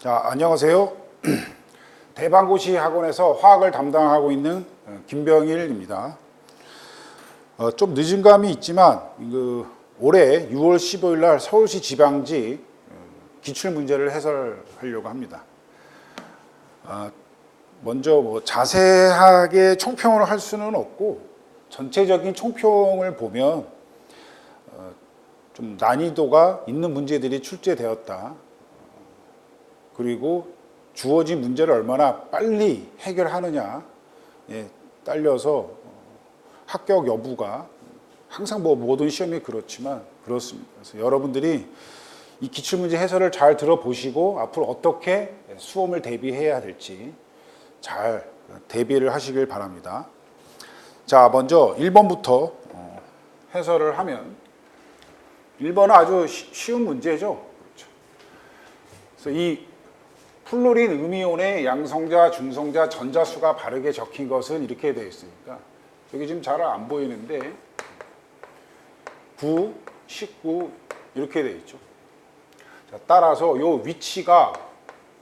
자, 안녕하세요. 대방고시 학원에서 화학을 담당하고 있는 김병일입니다. 좀 늦은 감이 있지만 올해 6월 15일 날 서울시 지방지 기출문제를 해설하려고 합니다. 먼저 자세하게 총평을 할 수는 없고 전체적인 총평을 보면 좀 난이도가 있는 문제들이 출제되었다. 그리고 주어진 문제를 얼마나 빨리 해결하느냐에 딸려서 합격 여부가 항상 모든 시험이 그렇지만 그렇습니다. 그래서 여러분들이 이 기출문제 해설을 잘 들어보시고 앞으로 어떻게 수험을 대비해야 될지 잘 대비를 하시길 바랍니다. 자, 먼저 1번부터 해설을 하면 1번은 아주 쉬운 문제죠. 그렇죠. 그래서 이 플로린 음이온의 양성자, 중성자, 전자수가 바르게 적힌 것은 이렇게 되어 있으니까 여기 지금 잘 안 보이는데 9, 19 이렇게 되어 있죠. 자, 따라서 이 위치가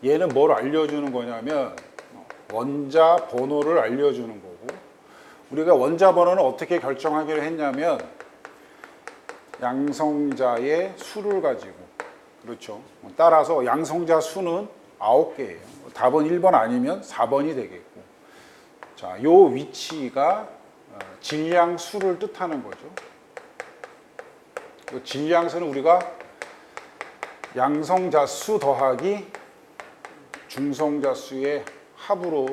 얘는 뭘 알려주는 거냐면 원자 번호를 알려주는 거고, 우리가 원자 번호는 어떻게 결정하기로 했냐면 양성자의 수를 가지고, 그렇죠. 따라서 양성자 수는 9개예요. 답은 1번 아니면 4번이 되겠고, 자, 요 위치가 질량수를 뜻하는 거죠. 질량수는 우리가 양성자 수 더하기 중성자 수의 합으로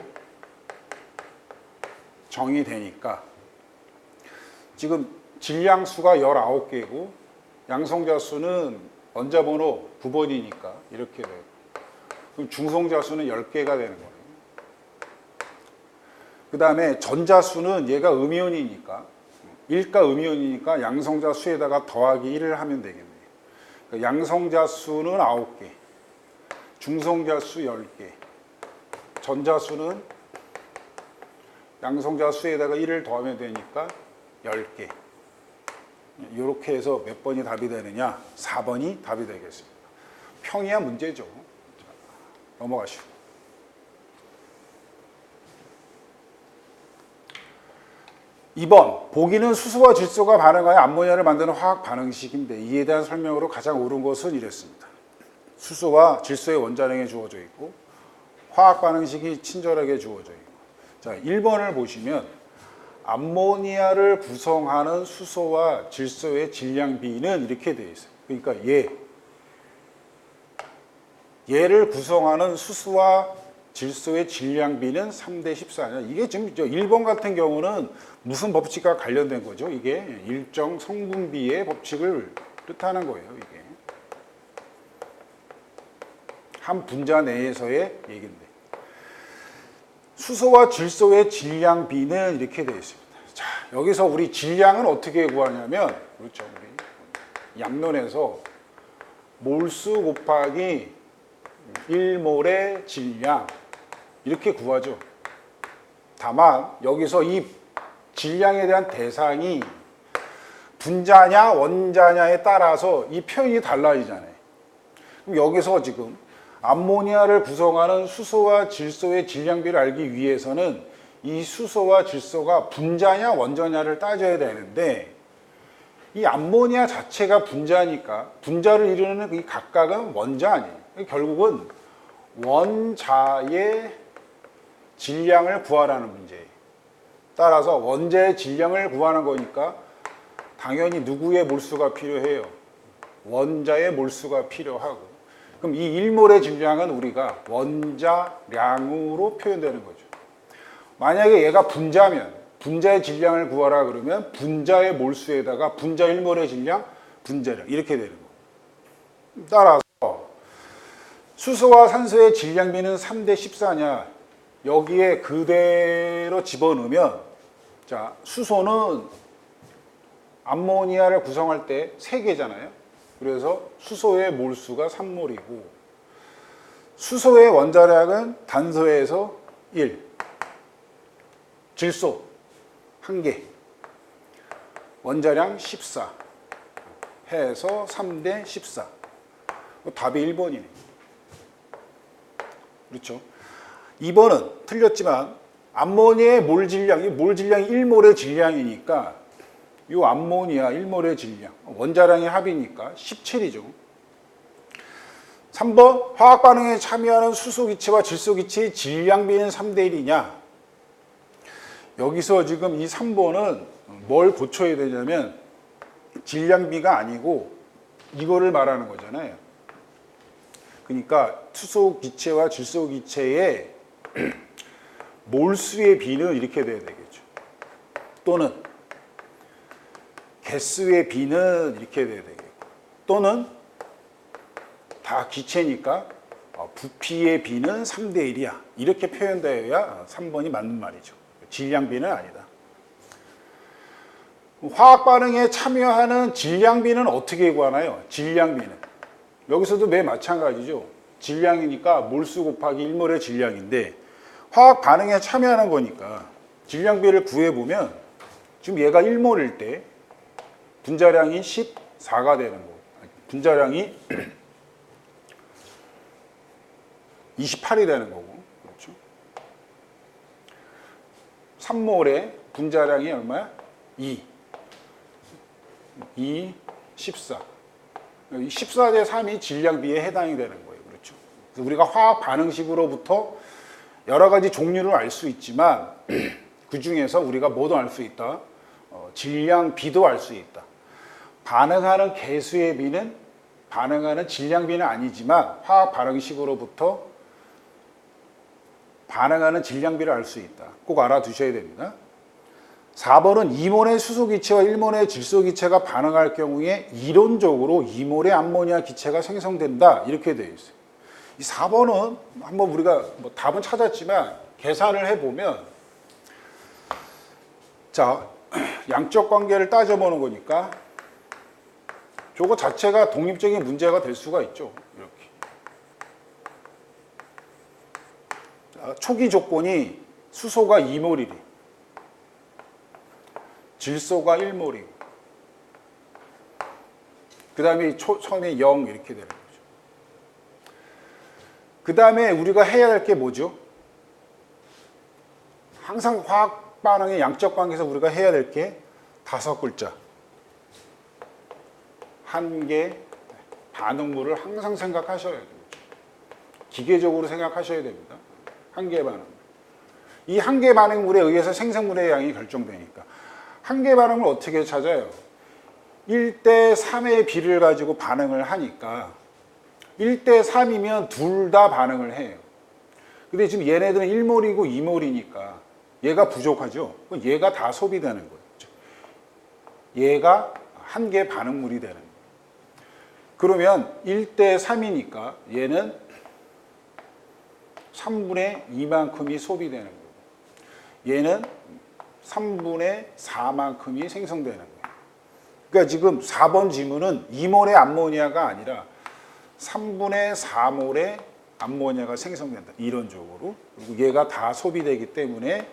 정의되니까 지금 질량수가 19개고 양성자 수는 원자 번호 9번이니까 이렇게 돼요. 그럼 중성자 수는 10개가 되는 거예요. 그 다음에 전자 수는 얘가 음이온이니까 1가 음이온이니까 양성자 수에다가 더하기 1을 하면 되겠네요. 그러니까 양성자 수는 9개, 중성자 수 10개, 전자 수는 양성자 수에다가 1을 더하면 되니까 10개. 이렇게 해서 몇 번이 답이 되느냐? 4번이 답이 되겠습니다. 평이한 문제죠. 자, 넘어가시고. 2번, 보기는 수소와 질소가 반응하여 암모니아를 만드는 화학 반응식인데 이에 대한 설명으로 가장 옳은 것은 이랬습니다. 수소와 질소의 원자량이 주어져 있고 화학 반응식이 친절하게 주어져 있고. 자, 1번을 보시면 암모니아를 구성하는 수소와 질소의 질량 비는 이렇게 되어 있어요. 그러니까 얘를 구성하는 수소와 질소의 질량 비는 3대 14냐. 이게 지금 1번 같은 경우는 무슨 법칙과 관련된 거죠? 이게 일정 성분비의 법칙을 뜻하는 거예요. 이게 한 분자 내에서의 얘기인데, 수소와 질소의 질량 비는 이렇게 되어 있습니다. 자, 여기서 우리 질량은 어떻게 구하냐면, 그렇죠, 우리 양론에서 몰수 곱하기 1몰의 질량 이렇게 구하죠. 다만 여기서 이 질량에 대한 대상이 분자냐 원자냐에 따라서 이 표현이 달라지잖아요. 그럼 여기서 지금 암모니아를 구성하는 수소와 질소의 질량비를 알기 위해서는 이 수소와 질소가 분자냐 원자냐를 따져야 되는데, 이 암모니아 자체가 분자니까 분자를 이루는 이 각각은 원자 아니에요. 결국은 원자의 질량을 구하라는 문제예요. 따라서 원자의 질량을 구하는 거니까 당연히 누구의 몰수가 필요해요? 원자의 몰수가 필요하고, 그럼 이 1몰의 질량은 우리가 원자량으로 표현되는 거죠. 만약에 얘가 분자면 분자의 질량을 구하라 그러면 분자의 몰수에다가 분자 1몰의 질량, 분자량 이렇게 되는 거예요. 따라서 수소와 산소의 질량비는 3대 14냐, 여기에 그대로 집어넣으면, 자, 수소는 암모니아를 구성할 때 3개잖아요. 그래서 수소의 몰수가 3몰이고 수소의 원자량은 단소에서 1, 질소 1개, 원자량 14 해서 3대 14. 답이 1번이네. 그렇죠. 2번은 틀렸지만 암모니아의 몰 질량이 1몰의 질량이니까 이 암모니아 1몰의 질량 원자량의 합이니까 17이죠. 3번 화학 반응에 참여하는 수소기체와 질소기체의 질량비는 3대 1이냐. 여기서 지금 이 3번은 뭘 고쳐야 되냐면 질량비가 아니고 이거를 말하는 거잖아요. 그러니까 수소기체와 질소기체의 몰수의 비는 이렇게 돼야 되겠죠. 또는 개수의 비는 이렇게 돼야 되겠고, 또는 다 기체니까 부피의 비는 3대 1이야. 이렇게 표현되어야 3번이 맞는 말이죠. 질량비는 아니다. 화학 반응에 참여하는 질량비는 어떻게 구하나요? 질량비는 여기서도 매 마찬가지죠. 질량이니까 몰수 곱하기 1몰의 질량인데 화학 반응에 참여하는 거니까 질량비를 구해보면 지금 얘가 1몰일 때 분자량이 14가 되는 거고 분자량이 28이 되는 거고 그렇죠? 3몰의 분자량이 얼마야? 2, 14. 14대 3이 질량비에 해당이 되는 거예요. 그렇죠? 그래서 우리가 화학 반응식으로부터 여러 가지 종류를 알 수 있지만 그 중에서 우리가 뭐도 알 수 있다? 질량비도 알 수 있다. 반응하는 개수의 비는 반응하는 질량비는 아니지만 화학 반응식으로부터 반응하는 질량비를 알 수 있다. 꼭 알아두셔야 됩니다. 4번은 2몰의 수소기체와 1몰의 질소기체가 반응할 경우에 이론적으로 2몰의 암모니아 기체가 생성된다. 이렇게 되어 있어요. 이 4번은 한번 우리가 답은 찾았지만 계산을 해보면 자, 양적 관계를 따져보는 거니까 저거 자체가 독립적인 문제가 될 수가 있죠. 이렇게. 자, 초기 조건이 수소가 2몰이래. 질소가 1몰이고 그 다음에 처음에 0 이렇게 되는 거죠. 그 다음에 우리가 해야 할 게 뭐죠? 항상 화학 반응의 양적 관계에서 우리가 해야 될 게 5글자. 한계 반응물을 항상 생각하셔야 됩니다. 기계적으로 생각하셔야 됩니다. 한계 반응물. 이 한계 반응물에 의해서 생성물의 양이 결정되니까 한계 반응을 어떻게 찾아요? 1대 3의 비를 가지고 반응을 하니까 1대 3이면 둘 다 반응을 해요. 근데 지금 얘네들은 1몰이고 2몰이니까 얘가 부족하죠. 얘가 다 소비되는 거예요. 얘가 한계 반응물이 되는 거예요. 그러면 1대 3이니까 얘는 3분의 2만큼이 소비되는 거예요. 얘는 3분의 4만큼이 생성되는 거예요. 그러니까 지금 4번 지문은 2몰의 암모니아가 아니라 3분의 4몰의 암모니아가 생성된다. 이론적으로. 그리고 얘가 다 소비되기 때문에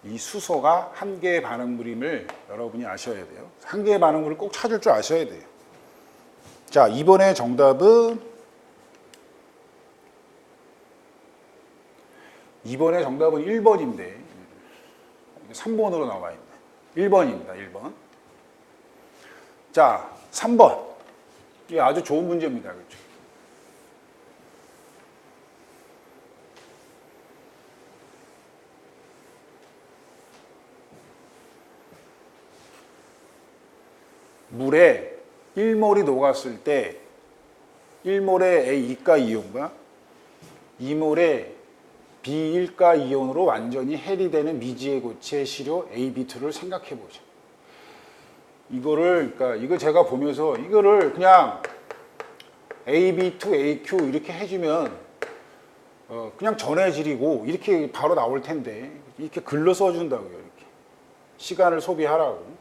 이 수소가 한계의 반응물임을 여러분이 아셔야 돼요. 한계의 반응물을 꼭 찾을 줄 아셔야 돼요. 자, 이번에 정답은 1번인데 3번으로 나와 있네. 1번입니다. 1번. 자, 3번. 이게 아주 좋은 문제입니다. 그렇죠? 물에 1몰이 녹았을 때 1몰의 A2가 이온과 2몰의 B1가 이온으로 완전히 해리되는 미지의 고체 시료 AB2를 생각해 보죠. 그러니까 이거 제가 보면서 이거를 그냥 AB2, AQ 이렇게 해주면 그냥 전해질이고 이렇게 바로 나올 텐데 이렇게 글로 써준다고요. 이렇게 시간을 소비하라고.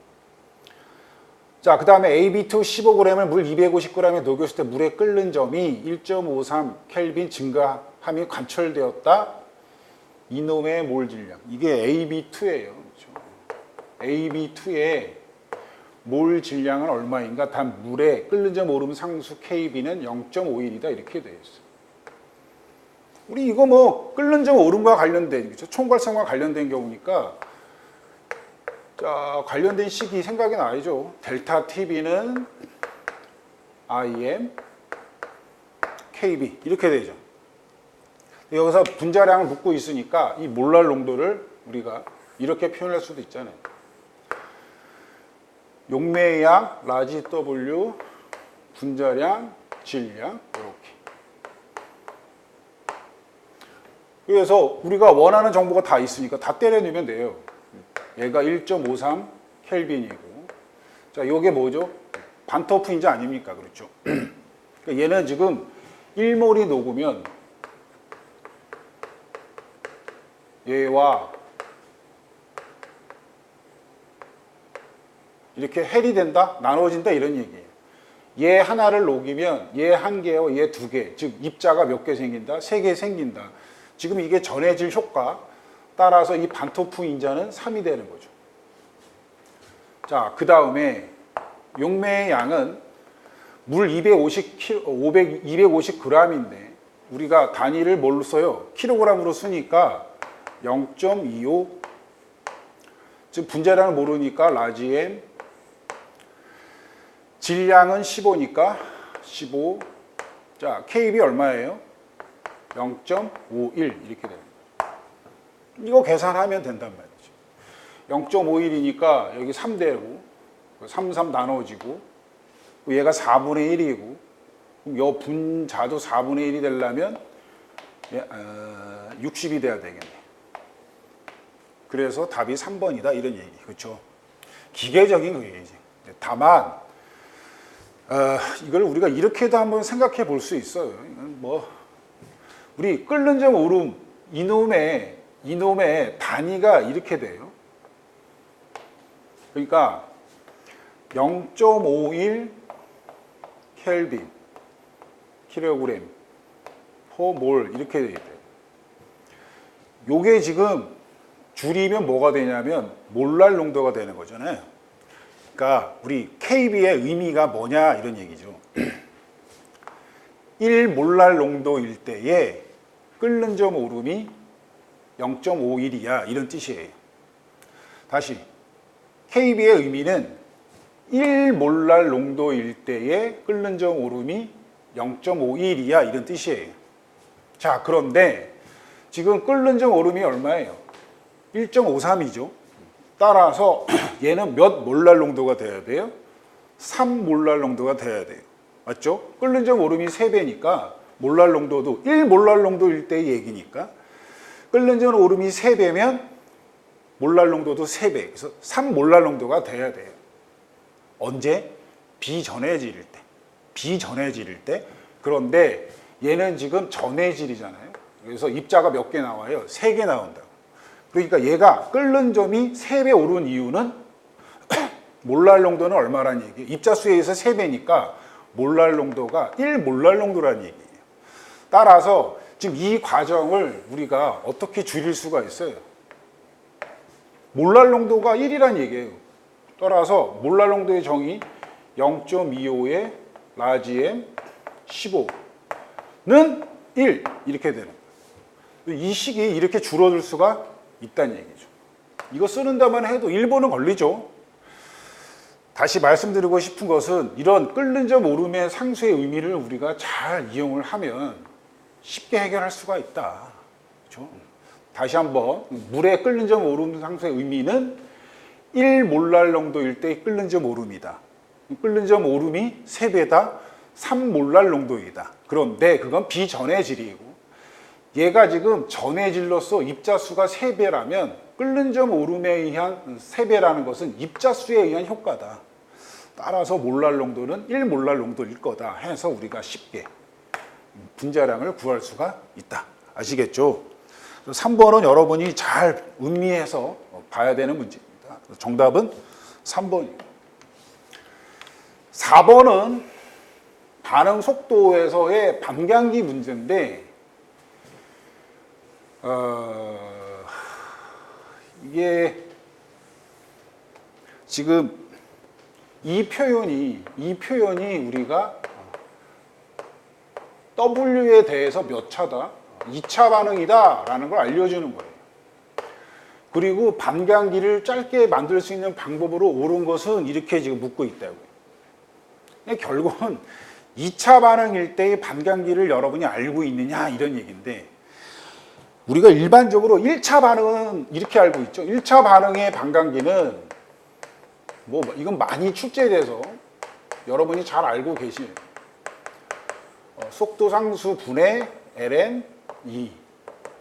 자, 그 다음에 AB2 15g을 물 250g에 녹였을 때 물에 끓는 점이 1.53 켈빈 증가함이 관철되었다. 이놈의 몰 질량. 이게 AB2예요. 그렇죠? AB2의 몰 질량은 얼마인가? 단 물에 끓는 점 오름 상수 KB는 0.51이다. 이렇게 되어 있어요. 우리 이거 뭐 끓는 점 오름과 관련된, 그렇죠? 총괄성과 관련된 경우니까 자, 관련된 식이 생각이 나죠. 델타 TB는 IM KB 이렇게 되죠. 여기서 분자량을 묻고 있으니까 이 몰랄 농도를 우리가 이렇게 표현할 수도 있잖아요. 용매의 양 라지 W 분자량 질량 이렇게. 그래서 우리가 원하는 정보가 다 있으니까 다 때려 넣으면 돼요. 얘가 1.53 켈빈이고, 자, 요게 뭐죠? 반터프 인자 아닙니까? 그렇죠? 그러니까 얘는 지금 1몰이 녹으면 얘와 이렇게 헬이 된다? 나눠진다? 이런 얘기예요. 얘 하나를 녹이면 얘 한 개와 얘 두 개, 즉 입자가 몇 개 생긴다? 세 개 생긴다. 지금 이게 전해질 효과 따라서 이 반토프 인자는 3이 되는 거죠. 자, 그 다음에 용매의 양은 물 250g인데 우리가 단위를 뭘로 써요? 킬로그램으로 쓰니까 0.25, 즉 분자량을 모르니까 라지엠, 질량은 15니까 15. 자, KB 얼마예요? 0.51 이렇게 됩니다. 이거 계산하면 된단 말이죠. 0.51이니까 여기 3되고 3, 3 나눠지고 얘가 4분의 1이고 요 분자도 4분의 1이 되려면 60이 돼야 되겠네. 그래서 답이 3번이다 이런 얘기. 그렇죠? 기계적인 거예요. 다만 이걸 우리가 이렇게도 한번 생각해 볼 수 있어요. 뭐 우리 끓는 점 오름 이놈의 단위가 이렇게 돼요. 그러니까 0.51 켈빈 킬로그램 퍼몰 이렇게 돼요. 요게 지금 줄이면 뭐가 되냐면 몰랄 농도가 되는 거잖아요. 그러니까 우리 KB의 의미가 뭐냐 이런 얘기죠. 1몰랄 농도일 때에 끓는 점 오름이 0.51이야 이런 뜻이에요. 다시 KB의 의미는 1몰랄 농도일 때에 끓는 점 오름이 0.51이야 이런 뜻이에요. 자, 그런데 지금 끓는 점 오름이 얼마예요? 1.53이죠. 따라서 얘는 몇 몰랄 농도가 돼야 돼요? 3몰랄 농도가 돼야 돼요. 맞죠? 끓는 점 오름이 3배니까 몰랄 농도도 1몰랄 농도일 때의 얘기니까 끓는 점 오름이 3배면 몰랄 농도도 3배. 그래서 3몰랄 농도가 돼야 돼요. 언제? 비전해질 때. 비전해질 때. 그런데 얘는 지금 전해질이잖아요. 그래서 입자가 몇 개 나와요? 3개 나온다고. 그러니까 얘가 끓는 점이 3배 오른 이유는 몰랄 농도는 얼마란 얘기예요? 입자 수에 의해서 3배니까 몰랄 농도가 1몰랄 농도라는 얘기예요. 따라서 지금 이 과정을 우리가 어떻게 줄일 수가 있어요? 몰랄 농도가 1이란 얘기예요. 따라서 몰랄 농도의 정의 0.25의 라지엠 15는 1 이렇게 되는 거예요. 이 식이 이렇게 줄어들 수가 있다는 얘기죠. 이거 쓰는 데만 해도 1분은 걸리죠. 다시 말씀드리고 싶은 것은 이런 끓는 점 오름의 상수의 의미를 우리가 잘 이용을 하면 쉽게 해결할 수가 있다. 그렇죠? 다시 한번 물의 끓는 점 오름 상수의 의미는 1몰랄 농도일 때 끓는 점 오름이다. 끓는 점 오름이 3배다. 3몰랄 농도이다. 그런데 그건 비전해질이고 얘가 지금 전해질로서 입자수가 3배라면 끓는 점 오름에 의한 3배라는 것은 입자수에 의한 효과다. 따라서 몰랄 농도는 1몰랄 농도일 거다 해서 우리가 쉽게 분자량을 구할 수가 있다. 아시겠죠? 3번은 여러분이 잘 음미해서 봐야 되는 문제입니다. 정답은 3번입니다. 4번은 반응 속도에서의 반감기 문제인데 이게 지금 이 표현이 우리가 W에 대해서 몇 차다? 2차 반응이다라는 걸 알려주는 거예요. 그리고 반감기를 짧게 만들 수 있는 방법으로 옳은 것은 이렇게 지금 묻고 있다고요. 결국은 2차 반응일 때의 반감기를 여러분이 알고 있느냐 이런 얘기인데, 우리가 일반적으로 1차 반응은 이렇게 알고 있죠. 1차 반응의 반감기는 뭐 이건 많이 출제돼서 여러분이 잘 알고 계신 속도 상수 분의 ln 2,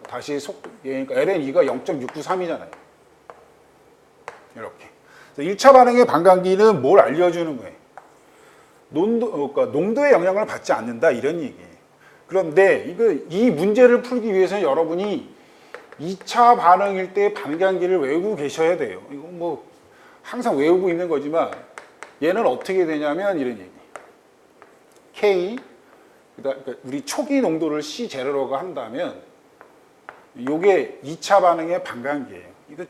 다시 속도, 그러니까 ln 2가 0.693이잖아요. 이렇게. 1차 반응의 반감기는 뭘 알려주는 거예요? 그러니까 농도의 영향을 받지 않는다 이런 얘기예요. 그런데 이 문제를 풀기 위해서는 여러분이 2차 반응일 때 반감기를 외우고 계셔야 돼요. 이거 뭐 항상 외우고 있는 거지만 얘는 어떻게 되냐면 이런 얘기. K, 그러니까 우리 초기 농도를 C0로 한다면 이게 2차 반응의 반감기예요. 이거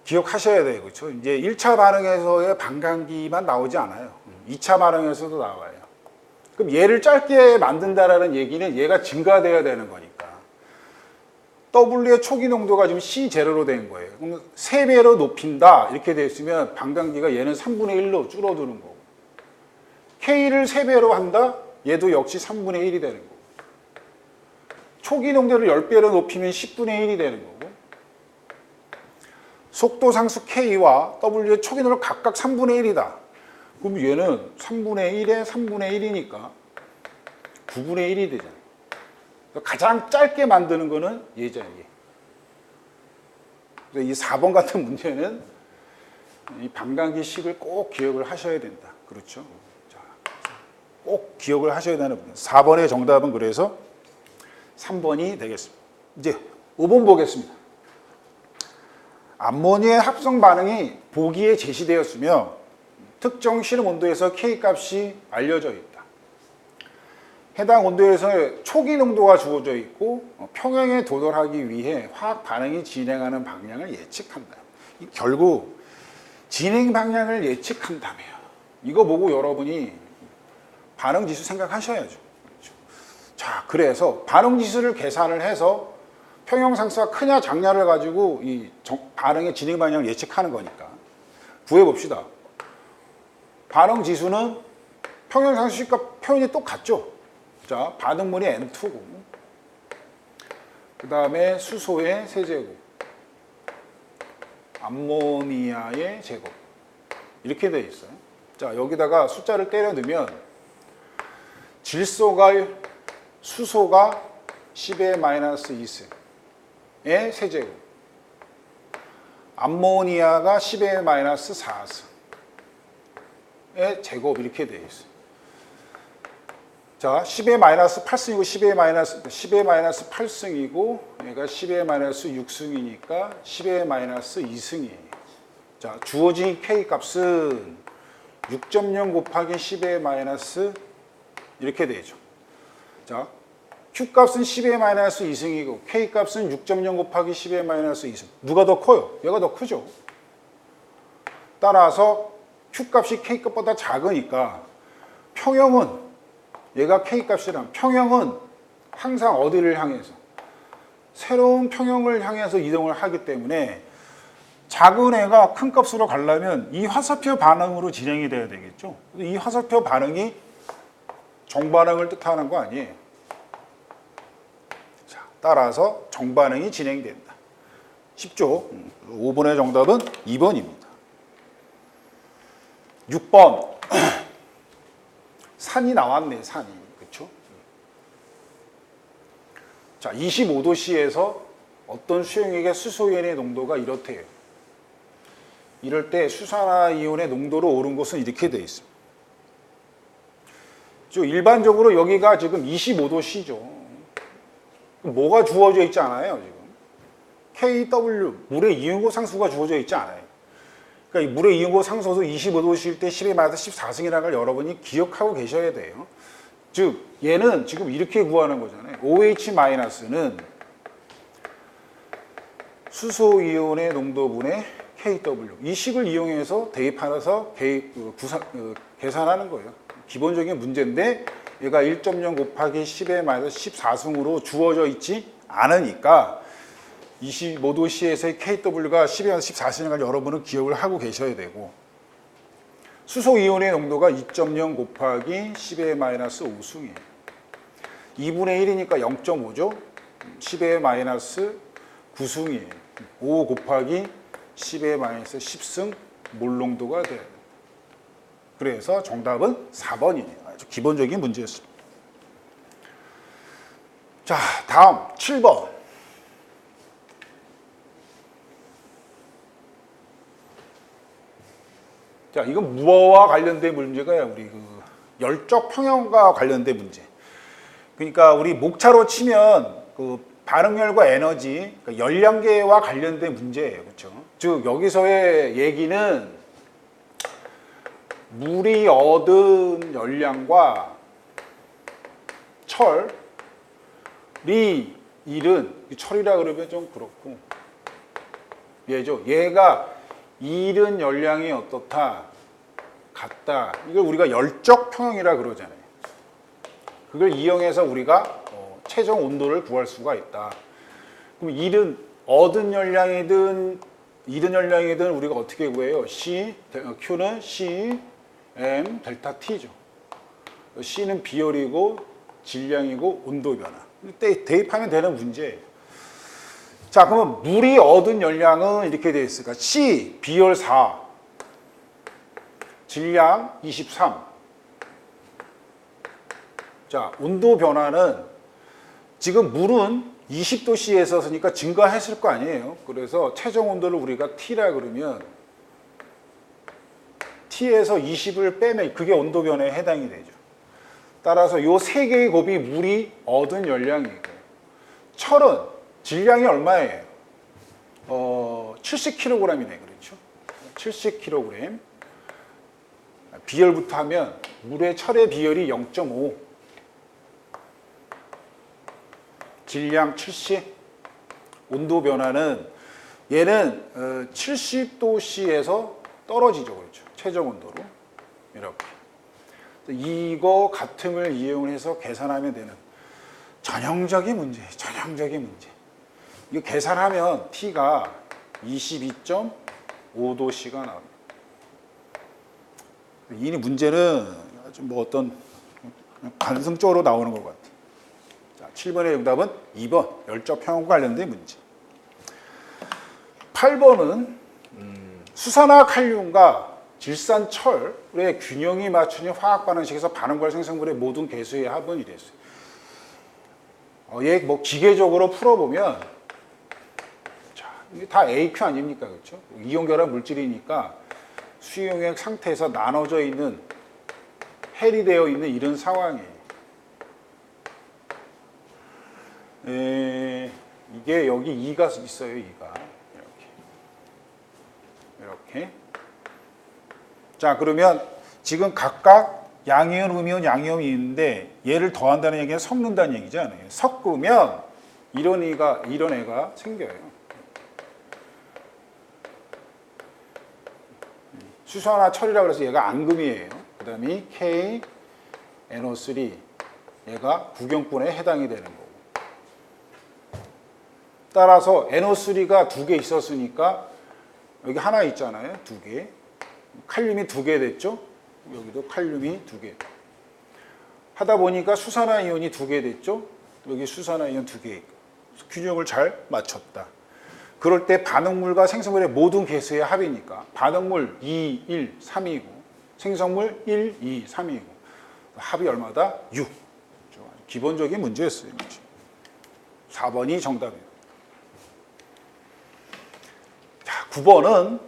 기억하셔야 돼요. 그렇죠? 이제 1차 반응에서의 반감기만 나오지 않아요. 2차 반응에서도 나와요. 그럼 얘를 짧게 만든다라는 얘기는 얘가 증가돼야 되는 거니까. W의 초기 농도가 지금 C0로 된 거예요. 그럼 3배로 높인다 이렇게 되어 있으면 반감기가 얘는 3분의 1로 줄어드는 거고, K를 3배로 한다? 얘도 역시 3분의 1이 되는 거고, 초기 농도를 10배로 높이면 10분의 1이 되는 거고, 속도 상수 K와 W의 초기 농도를 각각 3분의 1이다. 그럼 얘는 3분의 1에 3분의 1이니까 9분의 1이 되잖아요. 가장 짧게 만드는 거는 얘잖아요. 이 4번 같은 문제는 이 반감기식을 꼭 기억을 하셔야 된다. 그렇죠? 자, 꼭 기억을 하셔야 되는 부분. 4번의 정답은 그래서 3번이 되겠습니다. 이제 5번 보겠습니다. 암모니아의 합성 반응이 보기에 제시되었으며 특정 실험 온도에서 K 값이 알려져 있다. 해당 온도에서 초기 농도가 주어져 있고 평형에 도달하기 위해 화학 반응이 진행하는 방향을 예측한다. 결국 진행 방향을 예측한다면 이거 보고 여러분이 반응 지수 생각하셔야죠. 그렇죠? 자, 그래서 반응 지수를 계산을 해서 평형 상수가 크냐 작냐를 가지고 이 반응의 진행 방향을 예측하는 거니까 구해 봅시다. 반응 지수는 평형 상수식과 표현이 똑같죠. 자, 반응물이 N2고, 그 다음에 수소의 세제곱, 암모니아의 제곱, 이렇게 되어 있어요. 자, 여기다가 숫자를 때려 넣으면 수소가 10의 마이너스 2승의 세제곱, 암모니아가 10의 마이너스 4승의 제곱, 이렇게 되어 있어요. 자, 10의 마이너스 8승이고 10의 마이너스 8승이고 얘가 10의 마이너스 6승이니까 10의 마이너스 2승이에요. 자, 주어진 K 값은 6.0 곱하기 10의 마이너스 이렇게 되죠. 자, Q 값은 10의 마이너스 2승이고 K 값은 6.0 곱하기 10의 마이너스 2승. 누가 더 커요? 얘가 더 크죠. 따라서 Q 값이 K 값보다 작으니까 평형은 얘가 K 값이란 평형은 항상 어디를 향해서? 새로운 평형을 향해서 이동을 하기 때문에 작은 애가 큰 값으로 가려면 이 화살표 반응으로 진행이 돼야 되겠죠. 이 화살표 반응이 정반응을 뜻하는 거 아니에요. 자, 따라서 정반응이 진행된다. 쉽죠? 5번의 정답은 2번입니다. 6번. 산이 나왔네, 산이. 그렇죠? 자, 25도씨에서 어떤 수용액의 수소이온의 농도가 이렇대요. 이럴 때 수산화이온의 농도로 오른 것은 이렇게 되어 있습니다. 일반적으로 여기가 지금 25도씨죠. 뭐가 주어져 있지 않아요, 지금? KW, 물의 이온고 상수가 주어져 있지 않아요. 그러니까 이 물의 이온고 상수도 25도씨일 때 10의 마이너스 14승이라는 걸 여러분이 기억하고 계셔야 돼요. 즉, 얘는 지금 이렇게 구하는 거잖아요. OH-는 수소이온의 농도분의 KW. 이 식을 이용해서 대입하면서 계산하는 거예요. 기본적인 문제인데 얘가 1.0 곱하기 10의 마이너스 14승으로 주어져 있지 않으니까 25도씨에서의 KW가 10의 마이너스 14승이니까 여러분은 기억을 하고 계셔야 되고, 수소 이온의 농도가 2.0 곱하기 10의 마이너스 5승이에요. 2분의 1이니까 0.5죠. 10의 마이너스 9승이에요. 5 곱하기 10의 마이너스 10승 몰 농도가 돼요. 그래서 정답은 4번이네요. 아주 기본적인 문제였습니다. 자, 다음 7번. 자, 이건 무엇과 관련된 문제가요? 우리 그 열적 평형과 관련된 문제. 그러니까 우리 목차로 치면 그 반응열과 에너지, 그러니까 열량계와 관련된 문제예요. 그렇죠? 즉 여기서의 얘기는 물이 얻은 열량과 철이 잃은, 철이라 그러면 좀 그렇고, 얘죠. 얘가 잃은 열량이 어떻다? 같다. 이걸 우리가 열적 평형이라 그러잖아요. 그걸 이용해서 우리가 최종 온도를 구할 수가 있다. 그럼 얻은 열량이든 잃은 열량이든 우리가 어떻게 구해요? Q는 C, M, 델타 T죠. C는 비열이고 질량이고 온도 변화. 이때 대입하면 되는 문제예요. 자, 그러면 물이 얻은 열량은 이렇게 되어 있을까? C, 비열 4, 질량 23. 자, 온도 변화는 지금 물은 20도씨에서 쓰니까 증가했을 거 아니에요. 그래서 최종 온도를 우리가 T라 그러면 T에서 20을 빼면 그게 온도 변화에 해당이 되죠. 따라서 이 세 개의 곱이 물이 얻은 열량이고, 철은 질량이 얼마예요? 70kg이네. 그렇죠? 70kg. 비열부터 하면 물의 철의 비열이 0.5. 질량 70. 온도 변화는 얘는 70도씨에서 떨어지죠. 그렇죠? 최종 온도로. 이렇게. 이거 같음을 이용해서 계산하면 되는 전형적인 문제예요. 전형적인 문제. 이거 계산하면 T가 22.5도씨가 나옵니다. 이 문제는 아주 뭐 어떤 관성적으로 나오는 것 같아요. 자, 7번의 정답은 2번 열적 평형과 관련된 문제. 8번은 수산화 칼륨과 질산 철의 균형이 맞추는 화학 반응식에서 반응과 생성물의 모든 개수의 합은 이랬어요. 얘 뭐 기계적으로 풀어보면, 자, 이게 다 AQ 아닙니까? 그렇죠? 이온결합 물질이니까 수용액 상태에서 나눠져 있는, 해리되어 있는 이런 상황이에요. 이게 여기 2가 있어요. 2가 이렇게. 자, 그러면 지금 각각 양이온, 음이온, 양이온이 있는데 얘를 더한다는 얘기는 섞는다는 얘기잖아요. 섞으면 이런 애가 생겨요. 수산화 철이라고 해서 얘가 앙금이에요. 그 다음에 K, NO3, 얘가 구경분에 해당이 되는 거고. 따라서 NO3가 2개 있었으니까 여기 하나 있잖아요. 2개. 칼륨이 2개 됐죠. 여기도 칼륨이 2개. 하다 보니까 수산화 이온이 2개 됐죠. 여기 수산화 이온 2개. 균형을 잘 맞췄다. 그럴 때 반응물과 생성물의 모든 개수의 합이니까 반응물 2, 1, 3이고 생성물 1, 2, 3이고 합이 얼마다? 6. 기본적인 문제였어요. 4번이 정답이에요. 자, 9번은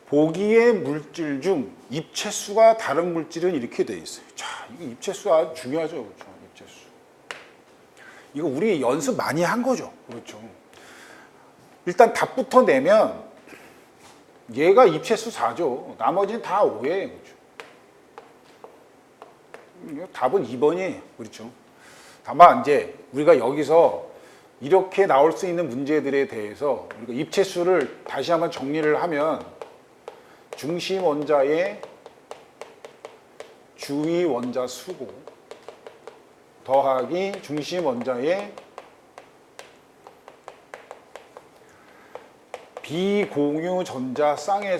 보기의 물질 중 입체수가 다른 물질은 이렇게 되어 있어요. 자, 이게 입체수 아주 중요하죠. 그렇죠? 입체수. 이거 우리 연습 많이 한 거죠. 그렇죠. 일단 답부터 내면 얘가 입체수 4죠. 나머지는 다 5예요. 그렇죠. 답은 2번이에요. 그렇죠. 다만 이제 우리가 여기서 이렇게 나올 수 있는 문제들에 대해서 우리가 입체수를 다시 한번 정리를 하면 중심 원자의 주위 원자 수고 더하기 중심 원자의 비공유 전자 쌍의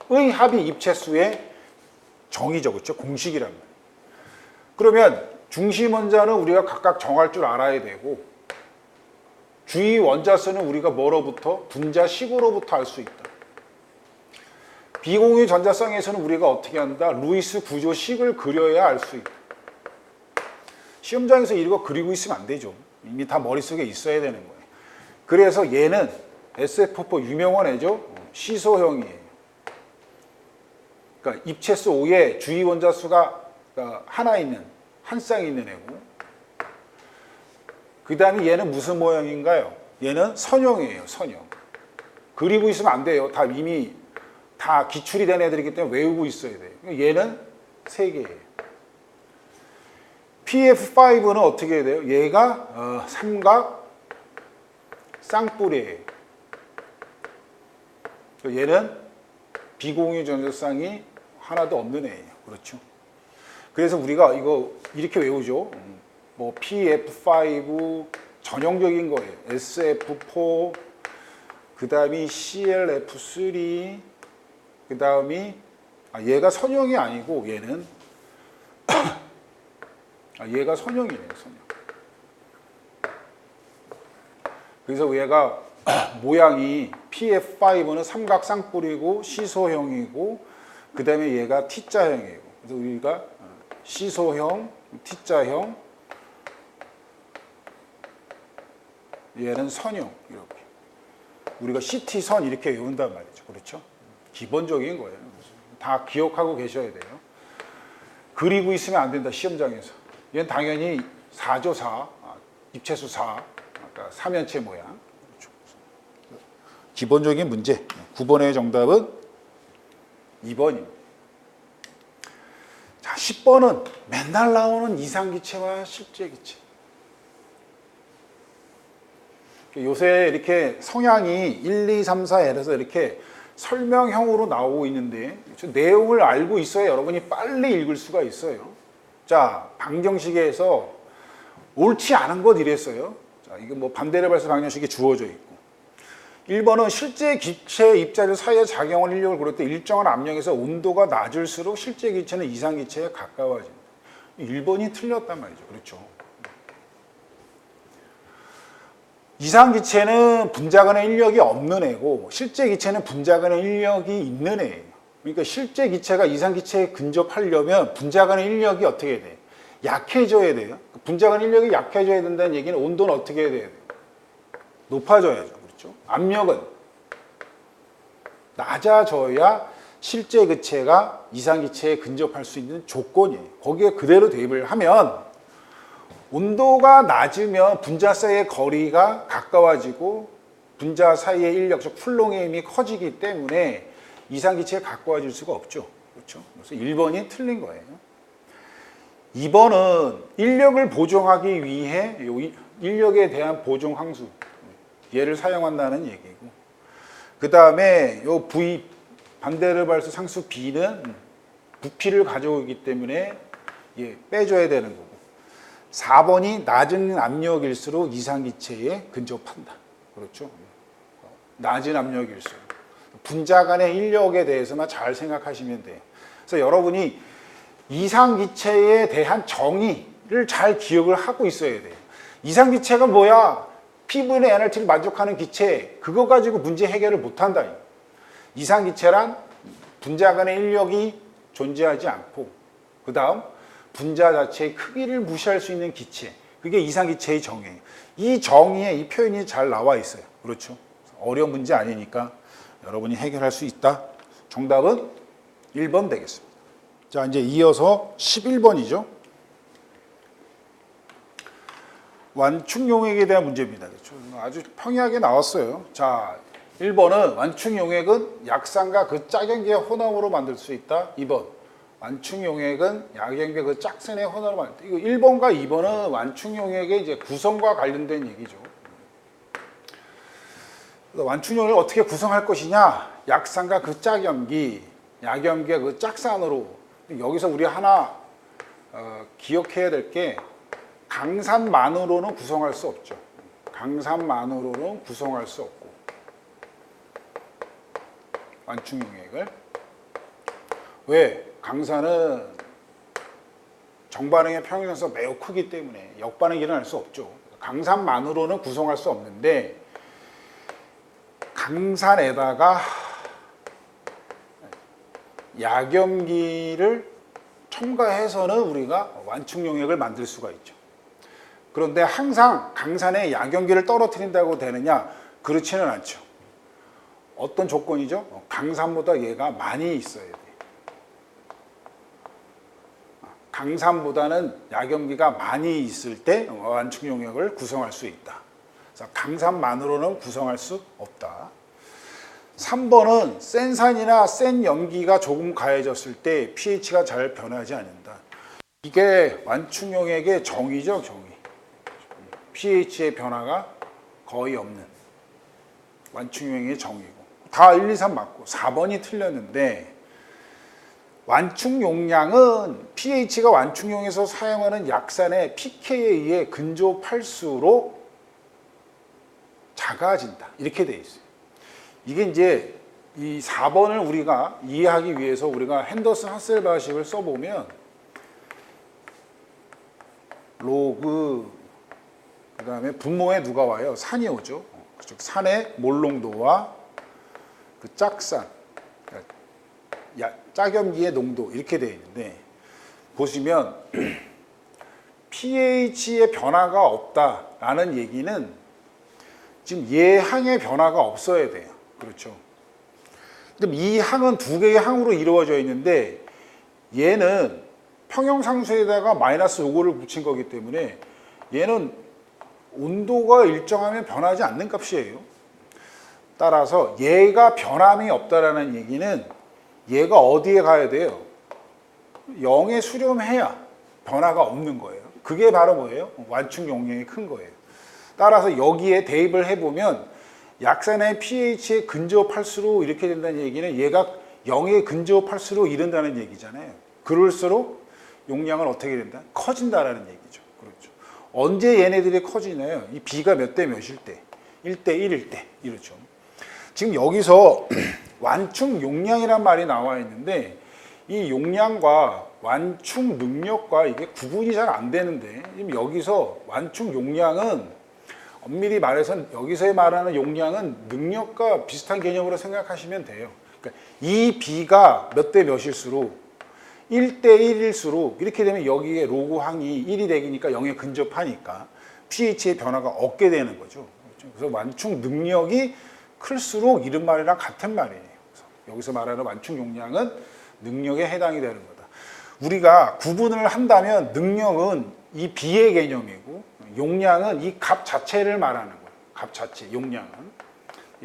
수의 합이 입체수의 정의죠. 그렇죠? 공식이란 말이에요. 그러면 중심 원자는 우리가 각각 정할 줄 알아야 되고 주위 원자 수는 우리가 뭐로부터? 분자식으로부터 알 수 있다. 비공유 전자쌍에서는 우리가 어떻게 한다? 루이스 구조식을 그려야 알 수 있다. 시험장에서 이거 그리고 있으면 안 되죠. 이미 다 머릿속에 있어야 되는 거예요. 그래서 얘는 SF4 유명한 애죠. 시소형이에요. 그러니까 입체수 5에 주위 원자 수가 하나 있는 한 쌍 있는 애고, 그 다음에 얘는 무슨 모양인가요? 얘는 선형이에요. 선형. 그리고 있으면 안 돼요. 다 이미 다 기출이 된 애들이기 때문에 외우고 있어야 돼요. 얘는 3개예요. PF5는 어떻게 해야 돼요? 얘가 삼각 쌍뿔이에요. 얘는 비공유 전자쌍이 하나도 없는 애예요. 그렇죠? 그래서 우리가 이거 이렇게 외우죠. 뭐 PF5 전형적인 거예요. SF4, 그 다음이 CLF3, 그 다음이 얘가 선형이 아니고 얘는 얘가 선형이네요. 선형. 그래서 얘가 모양이 PF5는 삼각 쌍뿔이고 시소형이고, 그 다음에 얘가 T자형이에요. 그래서 우리가 시소형, T자형, 얘는 선형, 이렇게 우리가 CT선 이렇게 외운단 말이죠. 그렇죠? 기본적인 거예요. 다 기억하고 계셔야 돼요. 그리고 있으면 안 된다. 시험장에서. 얘는 당연히 4죠. 4. 입체수 4. 아까 삼연체 모양. 기본적인 문제. 9번의 정답은 2번입니다. 자, 10번은 맨날 나오는 이상기체와 실제기체. 요새 이렇게 성향이 1, 2, 3, 4에서 이렇게 설명형으로 나오고 있는데 내용을 알고 있어야 여러분이 빨리 읽을 수가 있어요. 자, 방정식에서 옳지 않은 것 이랬어요. 자, 이거 뭐 반대로 발사 방정식이 주어져 있고. 1번은 실제 기체 입자들 사이의 작용을 인력을 고를 때 일정한 압력에서 온도가 낮을수록 실제 기체는 이상 기체에 가까워집니다. 1번이 틀렸단 말이죠. 그렇죠? 이상 기체는 분자 간의 인력이 없는 애고 실제 기체는 분자 간의 인력이 있는 애예요. 그러니까 실제 기체가 이상 기체에 근접하려면 분자 간의 인력이 어떻게 해야 돼요? 약해져야 돼요. 분자 간의 인력이 약해져야 된다는 얘기는 온도는 어떻게 해야 돼요? 높아져야죠. 그렇죠? 압력은 낮아져야 실제 기체가 이상 기체에 근접할 수 있는 조건이에요. 거기에 그대로 대입을 하면 온도가 낮으면 분자 사이의 거리가 가까워지고 분자 사이의 인력, 즉 쿨롱의 힘이 커지기 때문에 이상기체에 가까워질 수가 없죠. 그렇죠? 그래서 1번이 틀린 거예요. 2번은 인력을 보정하기 위해 인력에 대한 보정 항수, 얘를 사용한다는 얘기고, 그 다음에 요 V 반대를 발수 상수 B는 부피를 가져오기 때문에 빼줘야 되는 거고, 4번이 낮은 압력일수록 이상기체에 근접한다. 그렇죠? 낮은 압력일수록. 분자 간의 인력에 대해서만 잘 생각하시면 돼요. 그래서 여러분이 이상기체에 대한 정의를 잘 기억을 하고 있어야 돼요. 이상기체가 뭐야? P분의 NRT를 만족하는 기체, 그거 가지고 문제 해결을 못한다. 이상기체란 분자 간의 인력이 존재하지 않고, 그 다음 분자 자체의 크기를 무시할 수 있는 기체, 그게 이상기체의 정의예요. 이 정의에 이 표현이 잘 나와 있어요. 그렇죠? 어려운 문제 아니니까 여러분이 해결할 수 있다. 정답은 1번 되겠습니다. 자, 이제 이어서 11번이죠. 완충용액에 대한 문제입니다. 그렇죠? 아주 평이하게 나왔어요. 자, 1번은 완충용액은 약산과 그 짝연기의 혼합으로 만들 수 있다. 2번 완충용액은 약연기의 그 짝선의 혼합으로 만들 수 있다. 이거 1번과 2번은 완충용액의 이제 구성과 관련된 얘기죠. 완충용을 어떻게 구성할 것이냐? 약산과 그 짝염기, 약염기가 그 짝산으로. 여기서 우리 하나 기억해야 될 게 강산만으로는 구성할 수 없죠. 강산만으로는 구성할 수 없고 완충용액을. 왜? 강산은 정반응의 평형에서 매우 크기 때문에 역반응이 일어날 수 없죠. 강산만으로는 구성할 수 없는데 강산에다가 약염기를 첨가해서는 우리가 완충용액을 만들 수가 있죠. 그런데 항상 강산에 약염기를 떨어뜨린다고 되느냐? 그렇지는 않죠. 어떤 조건이죠? 강산보다 얘가 많이 있어야 돼. 강산보다는 약염기가 많이 있을 때 완충용액을 구성할 수 있다. 그래서 강산만으로는 구성할 수 없다. 3번은 센 산이나 센 염기가 조금 가해졌을 때 pH가 잘 변하지 않는다. 이게 완충용액의 정의죠, 정의. pH의 변화가 거의 없는 완충용액의 정의고. 다 1, 2, 3 맞고 4번이 틀렸는데 완충용량은 pH가 완충용에서 사용하는 약산의 pK에 의해 근조팔수로 작아진다. 이렇게 돼 있어요. 이게 이제 이 4번을 우리가 이해하기 위해서 우리가 핸더슨 하셀바식을 써보면 로그 그 다음에 분모에 누가 와요? 산이 오죠. 즉 산의 몰농도와 그 짝산, 짝염기의 농도 이렇게 되어 있는데 보시면 pH의 변화가 없다라는 얘기는 지금 얘 항의 변화가 없어야 돼요. 그렇죠. 그럼 이 항은 두 개의 항으로 이루어져 있는데 얘는 평형상수에다가 마이너스 요거를 붙인 거기 때문에 얘는 온도가 일정하면 변하지 않는 값이에요. 따라서 얘가 변함이 없다라는 얘기는 얘가 어디에 가야 돼요? 0에 수렴해야 변화가 없는 거예요. 그게 바로 뭐예요? 완충 용량이 큰 거예요. 따라서 여기에 대입을 해보면 약산의 pH에 근접할수록 이렇게 된다는 얘기는 얘가 0에 근접할수록 이른다는 얘기잖아요. 그럴수록 용량은 어떻게 된다? 커진다라는 얘기죠. 그렇죠. 언제 얘네들이 커지나요? 이 B가 몇 대 몇일 때? 1대 1일 때. 이렇죠. 지금 여기서 완충 용량이란 말이 나와 있는데 이 용량과 완충 능력과 이게 구분이 잘 안 되는데 지금 여기서 완충 용량은 엄밀히 말해서 여기서 말하는 용량은 능력과 비슷한 개념으로 생각하시면 돼요. 그러니까 이 B가 몇 대 몇일수록 1대 1일수록 이렇게 되면 여기에 로그 항이 1이 되니까 0에 근접하니까 pH의 변화가 없게 되는 거죠. 그래서 완충 능력이 클수록 이런 말이랑 같은 말이에요. 여기서 말하는 완충 용량은 능력에 해당이 되는 거다. 우리가 구분을 한다면 능력은 이 B의 개념이고 용량은 이 값 자체를 말하는 거예요. 값 자체, 용량은.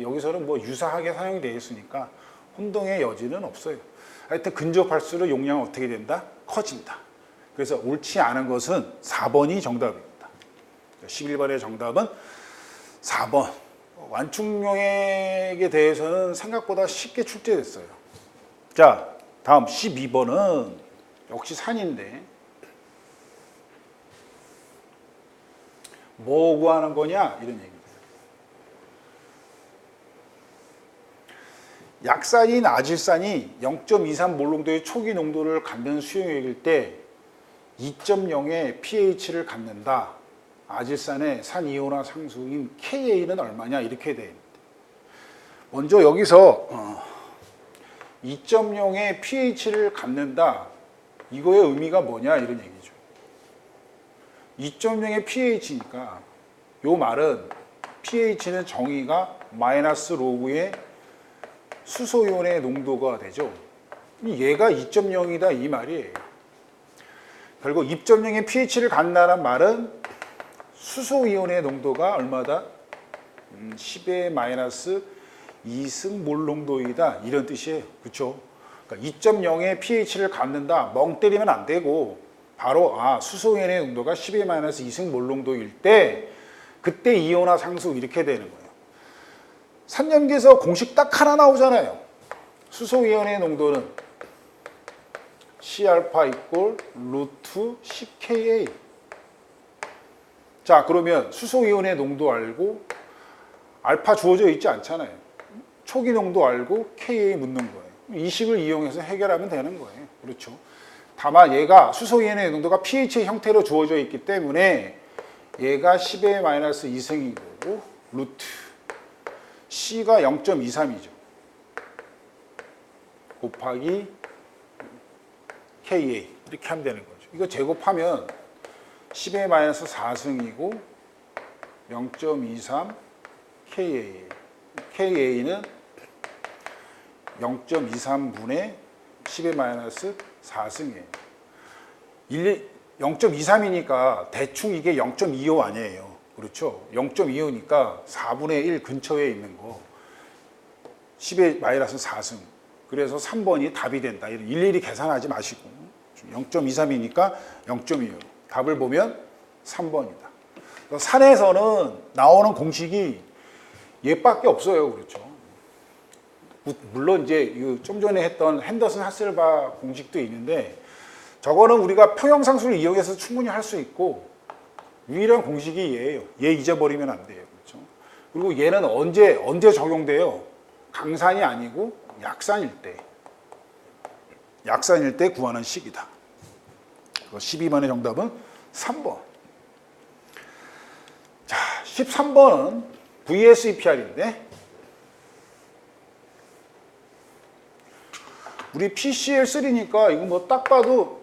여기서는 뭐 유사하게 사용이 되어 있으니까 혼동의 여지는 없어요. 하여튼 근접할수록 용량은 어떻게 된다? 커진다. 그래서 옳지 않은 것은 4번이 정답입니다. 11번의 정답은 4번. 완충용액에 대해서는 생각보다 쉽게 출제됐어요. 자, 다음 12번은 역시 산인데 뭐 구하는 거냐? 이런 얘기입니다. 약산인 아질산이 0.23 몰농도의 초기 농도를 갖는 수용액일 때 2.0의 pH를 갖는다. 아질산의 산이온화 상수인 KA는 얼마냐? 이렇게 돼 있는데 먼저 여기서 2.0의 pH를 갖는다. 이거의 의미가 뭐냐? 이런 얘기죠. 2.0의 pH니까 요 말은 pH는 정의가 마이너스 로그의 수소이온의 농도가 되죠. 얘가 2.0이다 이 말이에요. 결국 2.0의 pH를 갖는다는 말은 수소이온의 농도가 얼마다? 10의 마이너스 2승 몰 농도이다 이런 뜻이에요. 그렇죠? 그러니까 2.0의 pH를 갖는다. 멍 때리면 안 되고 바로 수소이온의 농도가 10의 마이너스 2승 몰 농도일 때 그때 이온화 상수 이렇게 되는 거예요. 산염기에서 공식 딱 하나 나오잖아요. 수소이온의 농도는 C알파 이꼴 루트 CKA. 자, 그러면 수소이온의 농도 알고 알파 주어져 있지 않잖아요. 초기 농도 알고 KA 묻는 거예요. 이 식을 이용해서 해결하면 되는 거예요. 그렇죠. 다만 얘가 수소이온의 농도가 pH 형태로 주어져 있기 때문에 얘가 10의 마이너스 2승인 거고 루트 C가 0.23이죠. 곱하기 KA 이렇게 하면 되는 거죠. 이거 제곱하면 10의 마이너스 4승이고 0.23 KA. KA는 0.23분의 10의 마이너스 4승이에요. 0.23이니까 대충 이게 0.25 아니에요. 그렇죠? 0.25니까 4분의 1 근처에 있는 거 10의 마이너스 4승. 그래서 3번이 답이 된다. 일일이 계산하지 마시고 0.23이니까 0.25. 답을 보면 3번이다. 산에서는 나오는 공식이 얘밖에 없어요. 그렇죠? 물론 이제 좀 전에 했던 핸더슨 하셀바 공식도 있는데 저거는 우리가 평형상수를 이용해서 충분히 할 수 있고 유일한 공식이 얘예요. 얘 잊어버리면 안 돼요. 그렇죠? 그리고 얘는 언제 적용돼요? 강산이 아니고 약산일 때. 약산일 때 구하는 식이다. 12번의 정답은 3번. 자, 13번은 VSEPR인데 우리 PCl3니까 이거 뭐 딱 봐도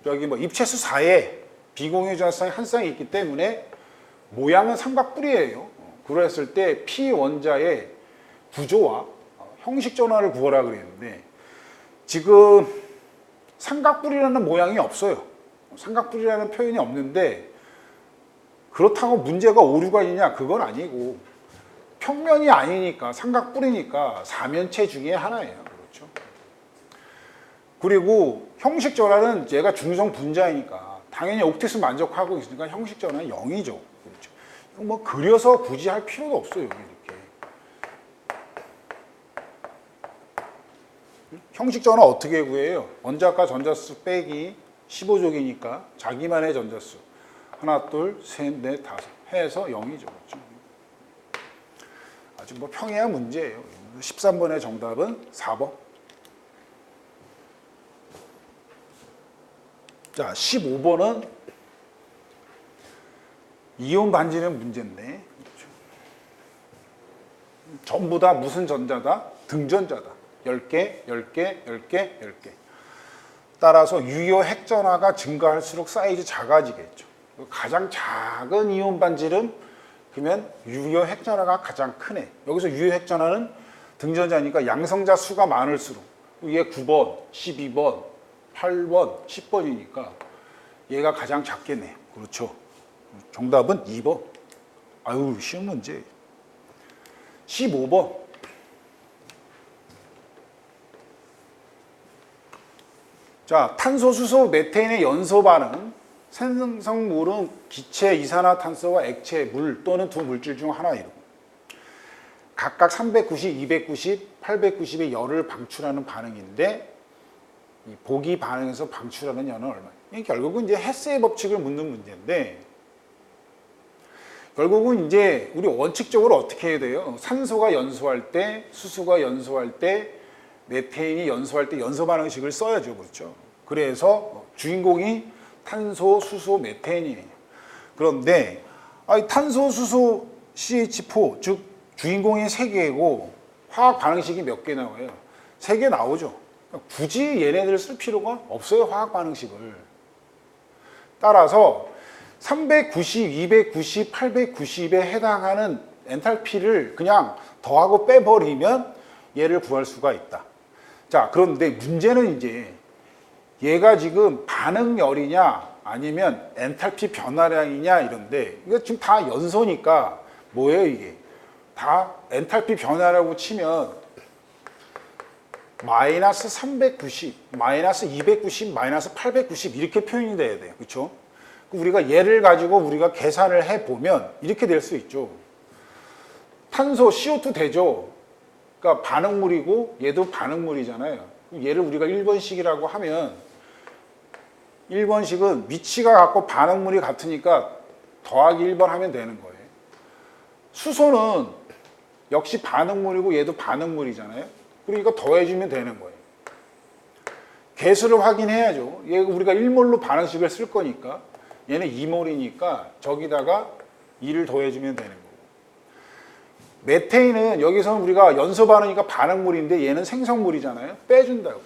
여기 뭐 입체수 4에 비공유 전화쌍이 한 쌍이 있기 때문에 모양은 삼각뿔이에요. 그랬을 때 P 원자의 구조와 형식 전화를 구하라 그랬는데 지금 삼각뿔이라는 모양이 없어요. 삼각뿔이라는 표현이 없는데 그렇다고 문제가 오류가 있냐? 그건 아니고 평면이 아니니까 삼각뿔이니까 사면체 중에 하나예요. 그렇죠? 그리고 형식 전화는 얘가 중성 분자이니까 당연히 옥텟수 만족하고 있으니까 형식 전화는 0이죠. 그렇죠? 이거 뭐 그려서 굳이 할 필요도 없어요. 여기 이렇게. 형식 전화 어떻게 구해요? 원자과 전자수 빼기 15족이니까 자기만의 전자수 하나, 둘, 셋, 넷, 다섯 해서 0이죠. 그렇죠? 아주 뭐 평이한 문제예요. 13번의 정답은 4번. 자, 15번은 이온 반지는 문제인데 그렇죠? 전부 다 무슨 전자다? 등전자다. 10개, 10개, 10개, 10개. 따라서 유효 핵전화가 증가할수록 사이즈 작아지겠죠. 가장 작은 이온 반지름 그러면 유효 핵전화가 가장 크네. 여기서 유효 핵전화는 등전자니까 양성자 수가 많을수록 이게 9번, 12번, 8번, 10번이니까 얘가 가장 작겠네. 그렇죠. 정답은 2번. 아유, 쉬운 문제. 15번. 자, 탄소, 수소, 메테인의 연소 반응. 생성물은 기체 이산화탄소와 액체, 물 또는 두 물질 중 하나이고 각각 390, 290, 890의 열을 방출하는 반응인데 이 보기 반응에서 방출하는 열은 얼마예요? 결국은 이제 헤세의 법칙을 묻는 문제인데 결국은 이제 우리 원칙적으로 어떻게 해야 돼요? 산소가 연소할 때, 수소가 연소할 때, 메테인이 연소할 때 연소 반응식을 써야죠. 그렇죠? 그래서 주인공이 탄소, 수소, 메테인이에요. 그런데 탄소, 수소, CH4 즉 주인공이 3개고 화학 반응식이 몇 개 나와요? 3개 나오죠. 굳이 얘네들을 쓸 필요가 없어요. 화학 반응식을. 따라서 390, 290, 890에 해당하는 엔탈피를 그냥 더하고 빼버리면 얘를 구할 수가 있다. 자, 그런데 문제는 이제 얘가 지금 반응열이냐 아니면 엔탈피 변화량이냐 이런데 이거 지금 다 연소니까 뭐예요 이게? 다 엔탈피 변화라고 치면 마이너스 390, 마이너스 290, 마이너스 890 이렇게 표현이 돼야 돼요. 그렇죠? 우리가 얘를 가지고 우리가 계산을 해보면 이렇게 될 수 있죠. 탄소 CO2 되죠. 그러니까 반응물이고 얘도 반응물이잖아요. 얘를 우리가 1번식이라고 하면 1번식은 위치가 같고 반응물이 같으니까 더하기 1번 하면 되는 거예요. 수소는 역시 반응물이고 얘도 반응물이잖아요. 그러니까 더해주면 되는 거예요. 개수를 확인해야죠. 얘 우리가 1몰로 반응식을 쓸 거니까 얘는 2몰이니까 저기다가 2를 더해주면 되는 거고. 메테인은 여기서는 우리가 연소 반응이니까 반응물인데 얘는 생성물이잖아요. 빼준다고.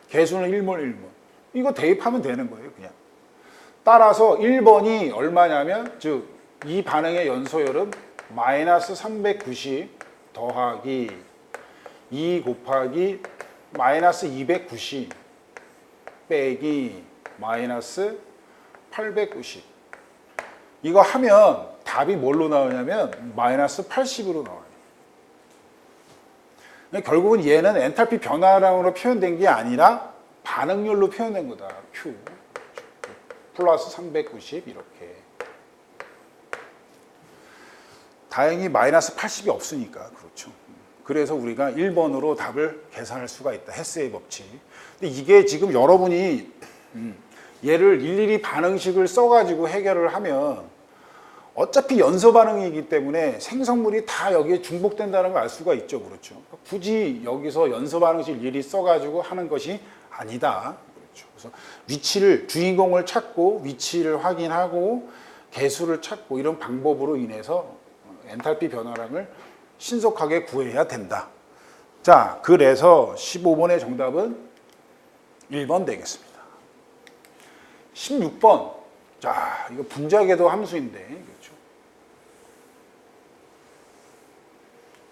개수는 1몰 1몰. 이거 대입하면 되는 거예요, 그냥. 따라서 1번이 얼마냐면 즉 이 반응의 연소율은 마이너스 390 더하기 2 곱하기 마이너스 290 빼기 마이너스 890. 이거 하면 답이 뭘로 나오냐면 마이너스 80으로 나와요. 결국은 얘는 엔탈피 변화량으로 표현된 게 아니라 반응률로 표현된 거다. Q 플러스 390 이렇게. 다행히 마이너스 80이 없으니까 그렇죠. 그래서 우리가 1번으로 답을 계산할 수가 있다. 헤스의 법칙. 근데 이게 지금 여러분이 얘를 일일이 반응식을 써가지고 해결을 하면 어차피 연소 반응이기 때문에 생성물이 다 여기에 중복된다는 걸 알 수가 있죠. 그렇죠. 굳이 여기서 연소 반응식 일일이 써가지고 하는 것이 아니다. 그렇죠. 그래서 위치를, 주인공을 찾고 위치를 확인하고 개수를 찾고 이런 방법으로 인해서 엔탈피 변화량을 신속하게 구해야 된다. 자, 그래서 15번의 정답은 1번 되겠습니다. 16번. 자, 이거 분자궤도 함수인데, 그렇죠.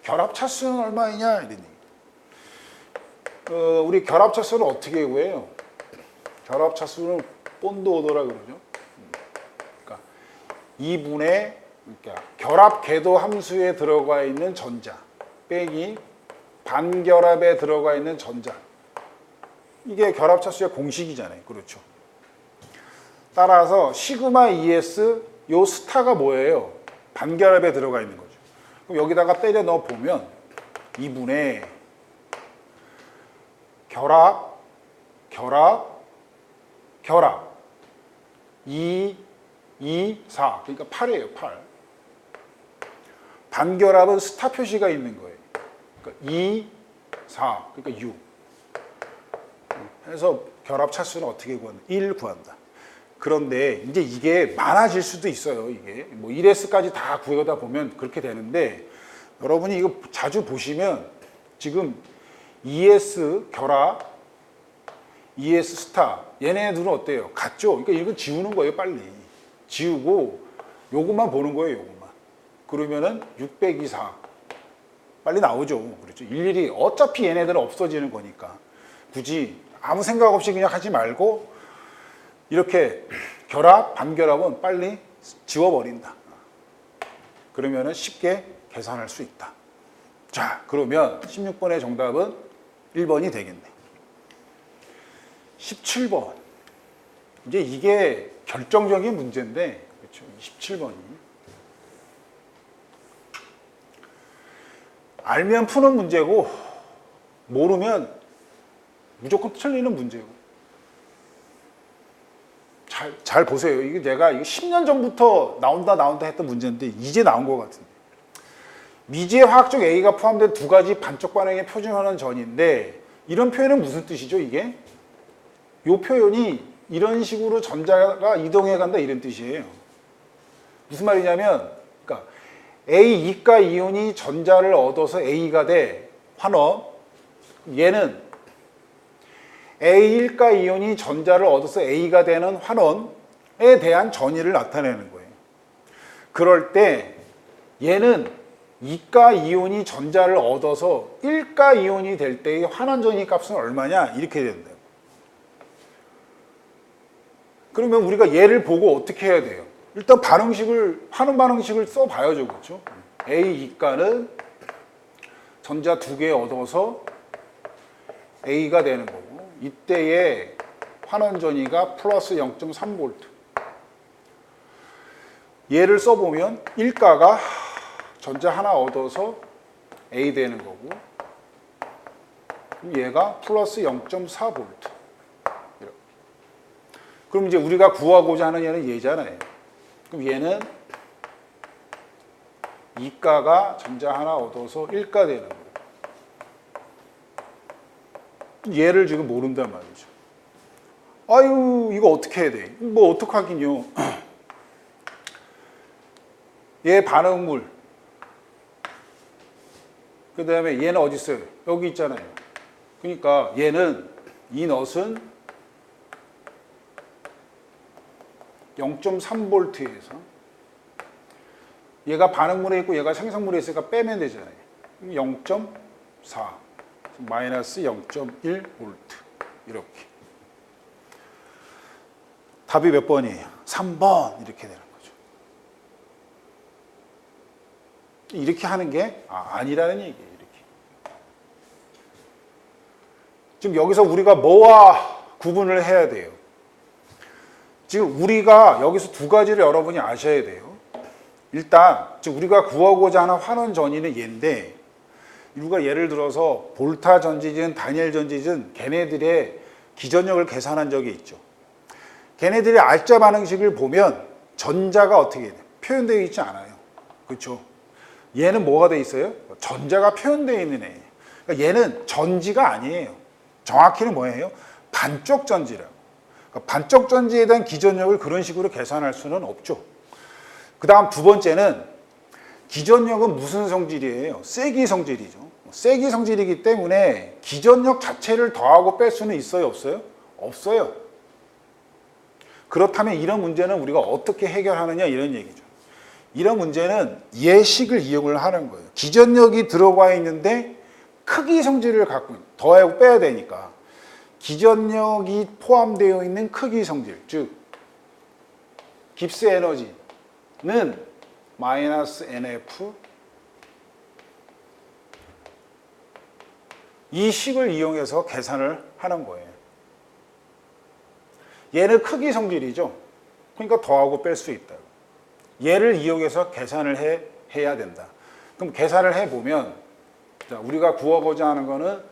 결합 차수는 얼마이냐? 이런 얘기. 우리 결합 차수는 어떻게 구해요? 결합 차수는 본드 오더라 그러죠. 그러니까 2분의 그러니까 결합 궤도 함수에 들어가 있는 전자 빼기 반결합에 들어가 있는 전자. 이게 결합 차수의 공식이잖아요. 그렇죠. 따라서 시그마 ES 요 스타가 뭐예요? 반결합에 들어가 있는 거죠. 그럼 여기다가 때려 넣어 보면 2분의 결합 2, 4 그러니까 8이에요. 8. 반결합은 스타 표시가 있는 거예요. 그러니까 2, 4 그러니까 6. 그래서 결합 차수는 어떻게 구한다? 1 구한다. 그런데 이제 이게 많아질 수도 있어요. 이게 뭐 1S까지 다 구하다 보면 그렇게 되는데 여러분이 이거 자주 보시면 지금 ES 결합, ES 스타 얘네들은 어때요? 같죠? 그러니까 이거 지우는 거예요. 빨리 지우고 요것만 보는 거예요. 요것만. 그러면은 624 빨리 나오죠. 그렇죠? 일일이 어차피 얘네들은 없어지는 거니까 굳이 아무 생각 없이 그냥 하지 말고 이렇게 결합, 반결합은 빨리 지워버린다. 그러면은 쉽게 계산할 수 있다. 자, 그러면 16번의 정답은 1번이 되겠네. 17번. 이제 이게 결정적인 문제인데, 그렇죠? 17번이. 알면 푸는 문제고, 모르면 무조건 틀리는 문제고. 잘 보세요. 이게 내가 10년 전부터 나온다 했던 문제인데, 이제 나온 것 같은데. 미지의 화학적 A가 포함된 두 가지 반쪽 반응의 표준환원 전인데, 이런 표현은 무슨 뜻이죠, 이게? 이 표현이 이런 식으로 전자가 이동해 간다 이런 뜻이에요. 무슨 말이냐면 그러니까 A 이가 이온이 전자를 얻어서 A가 돼 환원. 얘는 A 1가 이온이 전자를 얻어서 A가 되는 환원에 대한 전이를 나타내는 거예요. 그럴 때 얘는 2가 이온이 전자를 얻어서 1가 이온이 될 때의 환원 전이 값은 얼마냐 이렇게 된대요. 그러면 우리가 얘를 보고 어떻게 해야 돼요? 일단 환원 반응식을 써봐야죠. 그렇죠? A 2가는 전자 2개 얻어서 A가 되는 거고 이때의 환원 전이가 플러스 0.3V. 얘를 써보면 1가가 전자 하나 얻어서 A 되는 거고, 그럼 얘가 플러스 0.4V. 그럼 이제 우리가 구하고자 하는 얘는 얘잖아요. 그럼 얘는 2가가 전자 하나 얻어서 1가 되는 거예요. 얘를 지금 모른단 말이죠. 아유, 이거 어떻게 해야 돼? 뭐 어떡하긴요. 얘 반응물. 그 다음에 얘는 어디 있어요? 여기 있잖아요. 그러니까 얘는 이 넛은 0.3V에서 얘가 반응물에 있고 얘가 생성물에 있으니까 빼면 되잖아요. 0.4 마이너스 0.1V 이렇게. 답이 몇 번이에요? 3번 이렇게 되는 거죠. 이렇게 하는 게 아니라는 얘기예요. 이렇게. 지금 여기서 우리가 뭐와 구분을 해야 돼요? 지금 우리가 여기서 두 가지를 여러분이 아셔야 돼요. 일단 지금 우리가 구하고자 하는 환원 전위는 얘인데, 우리가 예를 들어서 볼타 전지든 다니엘 전지든 걔네들의 기전력을 계산한 적이 있죠. 걔네들의 알짜 반응식을 보면 전자가 어떻게 돼요? 표현되어 있지 않아요. 그렇죠? 얘는 뭐가 돼 있어요? 전자가 표현되어 있는 애. 그러니까 얘는 전지가 아니에요. 정확히는 뭐예요? 반쪽 전지라고. 그러니까 반쪽 전지에 대한 기전력을 그런 식으로 계산할 수는 없죠. 그 다음 두 번째는 기전력은 무슨 성질이에요? 쐐기 성질이죠. 쐐기 성질이기 때문에 기전력 자체를 더하고 뺄 수는 있어요? 없어요? 없어요. 그렇다면 이런 문제는 우리가 어떻게 해결하느냐 이런 얘기죠. 이런 문제는 예식을 이용을 하는 거예요. 기전력이 들어가 있는데 크기 성질을 갖고 더하고 빼야 되니까 기전력이 포함되어 있는 크기 성질, 즉 깁스 에너지는 마이너스 NF 이 식을 이용해서 계산을 하는 거예요. 얘는 크기 성질이죠. 그러니까 더하고 뺄 수 있다. 얘를 이용해서 계산을 해야 된다. 그럼 계산을 해보면 우리가 구하고자 하는 거는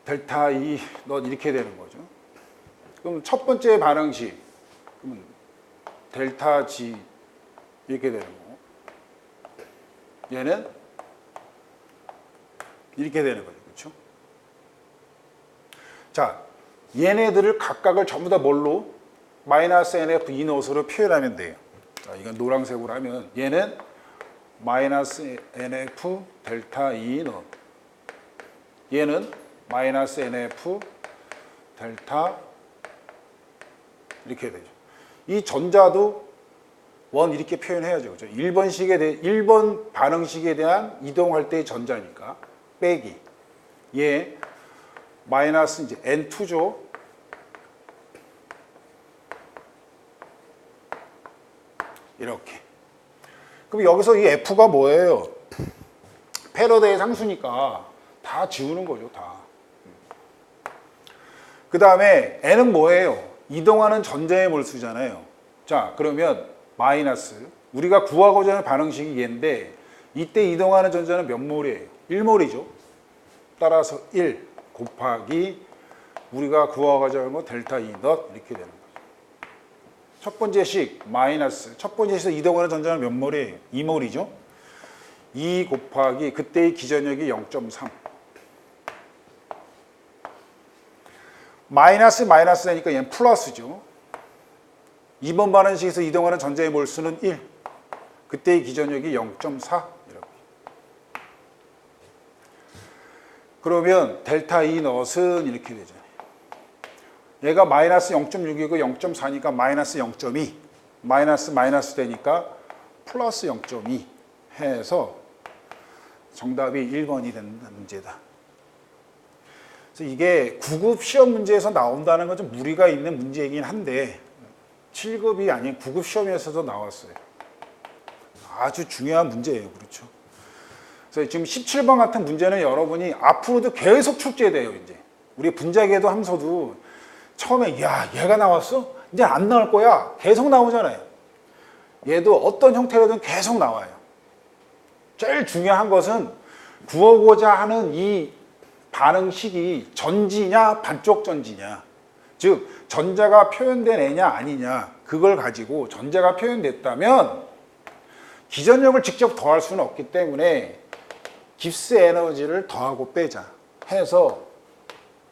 델타 E 넛 이렇게 되는 거죠. 그럼 첫 번째 반응식 델타 G 이렇게 되는 거고, 얘는 이렇게 되는 거죠. 그렇죠? 자, 얘네들을 각각을 전부 다 뭘로? 마이너스 NF E 넛으로 표현하면 돼요. 자, 이건 노란색으로 하면 얘는 마이너스 NF 델타 E 넛, 얘는 마이너스 NF 델타 이렇게 되죠. 이 전자도 원 이렇게 표현해야죠. 그렇죠? 1번 반응식에 대한 이동할 때의 전자니까 빼기. 얘 마이너스 이제 N2죠. 이렇게. 그럼 여기서 이 F가 뭐예요? 패러데이 상수니까 다 지우는 거죠, 다. 그 다음에 N은 뭐예요? 이동하는 전자의 몰수잖아요. 자, 그러면 마이너스. 우리가 구하고자 하는 반응식이 얘인데 이때 이동하는 전자는 몇 몰이에요? 1몰이죠. 따라서 1 곱하기 우리가 구하고자 하는 거 델타 E 넛 이렇게 되는 거죠. 첫 번째 식 마이너스. 첫 번째 식에서 이동하는 전자는 몇 몰이에요? 2몰이죠. 2 곱하기 그때의 기전력이 0.3. 마이너스 마이너스 되니까 얘는 플러스죠. 2번 반응식에서 이동하는 전자의 몰수는 1. 그때의 기전력이 0.4 이렇게. 그러면 델타 E 넛은 이렇게 되잖아요. 얘가 마이너스 0.6이고 0.4니까 마이너스 0.2. 마이너스 되니까 플러스 0.2 해서 정답이 1번이 되는 문제다. 그래서 이게 9급 시험 문제에서 나온다는 건 좀 무리가 있는 문제이긴 한데 7급이 아닌 9급 시험에서도 나왔어요. 아주 중요한 문제예요. 그렇죠? 그래서 지금 17번 같은 문제는 여러분이 앞으로도 계속 출제돼요. 이제 우리 분자계도 함수도 처음에 야 얘가 나왔어? 이제 안 나올 거야. 계속 나오잖아요. 얘도 어떤 형태로든 계속 나와요. 제일 중요한 것은 구하고자 하는 이 반응식이 전지냐 반쪽 전지냐, 즉 전자가 표현된 애냐 아니냐, 그걸 가지고 전자가 표현됐다면 기전력을 직접 더할 수는 없기 때문에 깁스 에너지를 더하고 빼자 해서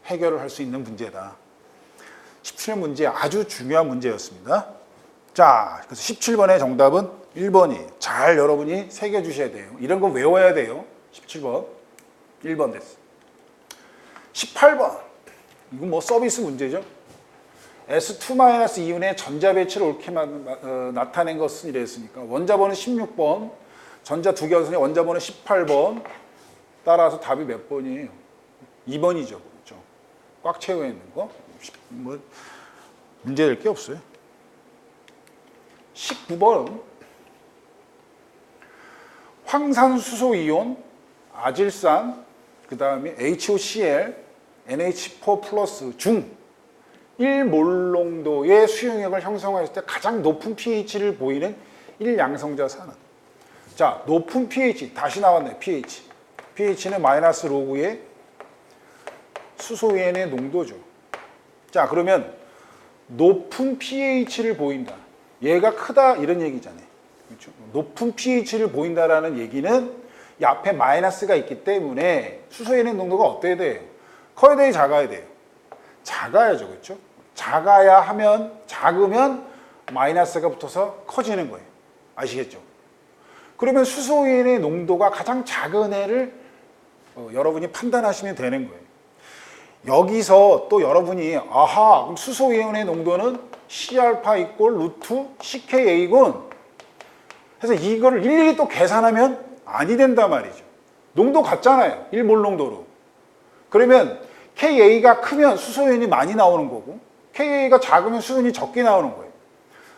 해결을 할 수 있는 문제다. 17문제 아주 중요한 문제였습니다. 자, 그래서 17번의 정답은 1번이에요. 잘 여러분이 새겨주셔야 돼요. 이런 거 외워야 돼요. 17번. 1번 됐어. 18번. 이건 뭐 서비스 문제죠. S2-2운의 전자 배치를 옳게 나타낸 것은 이랬으니까 원자번은 16번, 전자 두 개였으니 원자번은 18번. 따라서 답이 몇 번이에요? 2번이죠. 그렇죠? 꽉 채워 있는 거. 뭐 문제 될 게 없어요. 19번. 황산수소이온, 아질산, 그 다음에 HOCl, NH4 플러스 중 1몰농도의 수용액을 형성했을 때 가장 높은 pH를 보이는 1양성자산은. 자, 높은 pH, 다시 나왔네, pH. pH는 마이너스 로그의 수소연의 농도죠. 자, 그러면 높은 pH를 보인다. 얘가 크다 이런 얘기잖아요. 그렇죠? 높은 pH를 보인다라는 얘기는 이 앞에 마이너스가 있기 때문에 수소연의 농도가 어때야 돼요? 커야 돼요, 작아야 돼요? 작아야죠, 그렇죠? 작아야 하면, 작으면 마이너스가 붙어서 커지는 거예요. 아시겠죠? 그러면 수소연의 농도가 가장 작은 애를 여러분이 판단하시면 되는 거예요. 여기서 또 여러분이 아하, 그럼 수소이온의 농도는 C알파 이꼴 루트 CKA군. 그래서 이거를 일일이 또 계산하면 아니 된단 말이죠. 농도 같잖아요. 1몰 농도로. 그러면 KA가 크면 수소연이 많이 나오는 거고 KA가 작으면 수소연이 적게 나오는 거예요.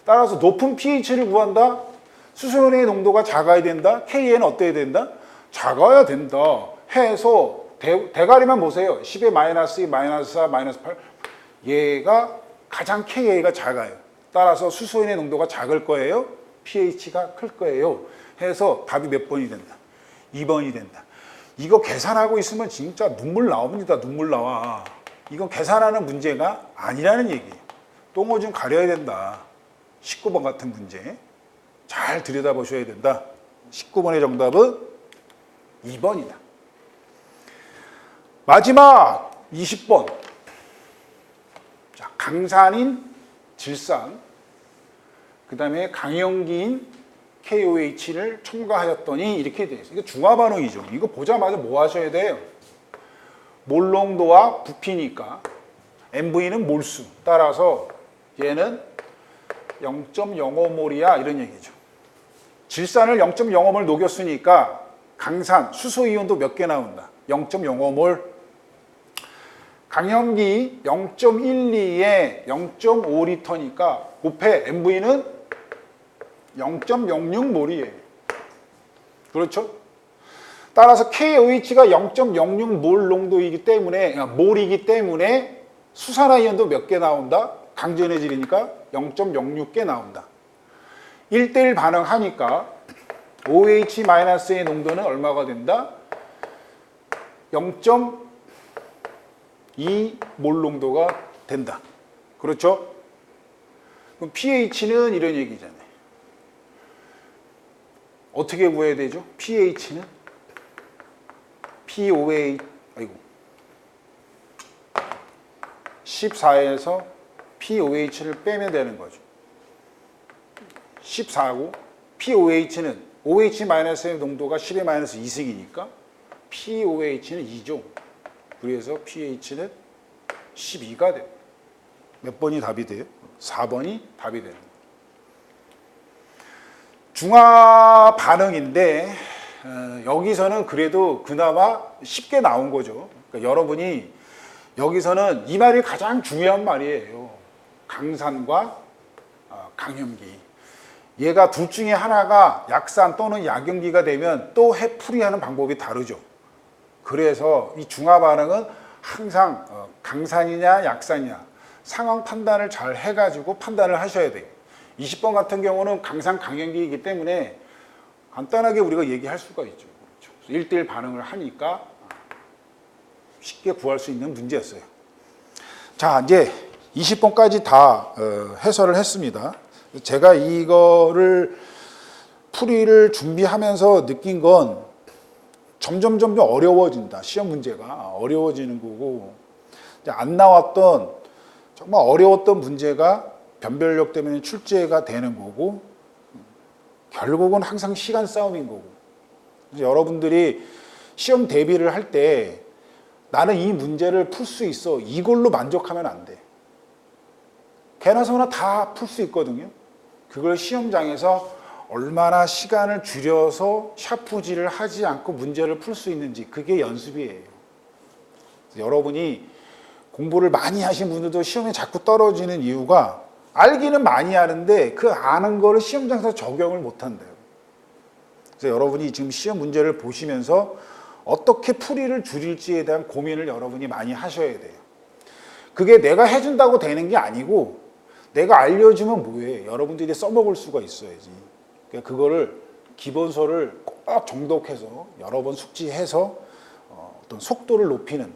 따라서 높은 pH를 구한다. 수소연의 농도가 작아야 된다. KA는 어때야 된다? 작아야 된다. 해서 대가리만 보세요. 10의 마이너스 2, 마이너스 4, 마이너스 8. 얘가 가장 KA가 작아요. 따라서 수소연의 농도가 작을 거예요. pH가 클 거예요. 해서 답이 몇 번이 된다? 2번이 된다. 이거 계산하고 있으면 진짜 눈물 나옵니다. 눈물 나와. 이건 계산하는 문제가 아니라는 얘기예요. 똥오 좀 가려야 된다. 19번 같은 문제. 잘 들여다보셔야 된다. 19번의 정답은 2번이다. 마지막 20번. 자, 강산인 질산, 그 다음에 강염기인 KOH를 첨가하였더니 이렇게 되어 있어요. 이거 중화반응이죠. 이거 보자마자 뭐 하셔야 돼요? 몰농도와 부피니까 MV는 몰수. 따라서 얘는 0.05몰이야 이런 얘기죠. 질산을 0.05몰 녹였으니까 강산, 수소이온도 몇 개 나온다. 0.05몰. 강염기 0.12에 0.5리터니까 곱해 MV는 0.06몰이에요. 그렇죠? 따라서 KOH가 0.06몰 농도이기 때문에, 몰이기 때문에 수산화이온도 몇 개 나온다? 강전해질이니까 0.06개 나온다. 1대1 반응하니까 OH-의 농도는 얼마가 된다? 0.2몰 농도가 된다. 그렇죠? 그럼 pH는 이런 얘기잖아요. 어떻게 구해야 되죠? pH는 POH, 14에서 POH를 빼면 되는 거죠. 14고 POH는 OH-의 농도가 10의 마이너스 2승이니까 POH는 2죠. 그래서 pH는 12가 돼요. 몇 번이 답이 돼요? 4번이 답이 되는 거예요. 중화 반응인데 여기서는 그래도 그나마 쉽게 나온 거죠. 그러니까 여러분이 여기서는 이 말이 가장 중요한 말이에요. 강산과 강염기. 얘가 둘 중에 하나가 약산 또는 약염기가 되면 또 해풀이하는 방법이 다르죠. 그래서 이 중화 반응은 항상 강산이냐 약산이냐 상황 판단을 잘 해가지고 판단을 하셔야 돼요. 20번 같은 경우는 강상 강연기이기 때문에 간단하게 우리가 얘기할 수가 있죠. 그렇죠. 1대1 반응을 하니까 쉽게 구할 수 있는 문제였어요. 자, 이제 20번까지 다 해설을 했습니다. 제가 이거를 풀이를 준비하면서 느낀 건 점점 어려워진다. 시험 문제가 어려워지는 거고, 안 나왔던 정말 어려웠던 문제가 변별력 때문에 출제가 되는 거고, 결국은 항상 시간 싸움인 거고. 여러분들이 시험 대비를 할 때 나는 이 문제를 풀 수 있어, 이걸로 만족하면 안 돼. 개나 소나 다 풀 수 있거든요. 그걸 시험장에서 얼마나 시간을 줄여서 샤프질을 하지 않고 문제를 풀 수 있는지, 그게 연습이에요. 여러분이 공부를 많이 하신 분들도 시험에 자꾸 떨어지는 이유가 알기는 많이 하는데 그 아는 거를 시험장에서 적용을 못 한대요. 그래서 여러분이 지금 시험 문제를 보시면서 어떻게 풀이를 줄일지에 대한 고민을 여러분이 많이 하셔야 돼요. 그게 내가 해준다고 되는 게 아니고 내가 알려주면 뭐해. 여러분들이 써먹을 수가 있어야지. 그러니까 그거를 기본서를 꼭 정독해서 여러 번 숙지해서 어떤 속도를 높이는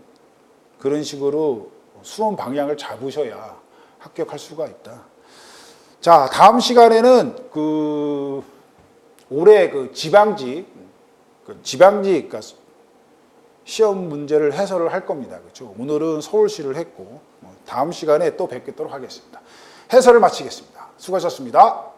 그런 식으로 수험 방향을 잡으셔야 합격할 수가 있다. 자, 다음 시간에는 올해 지방직 그러니까 시험 문제를 해설을 할 겁니다. 그렇죠? 오늘은 서울시를 했고 다음 시간에 또 뵙도록 하겠습니다. 해설을 마치겠습니다. 수고하셨습니다.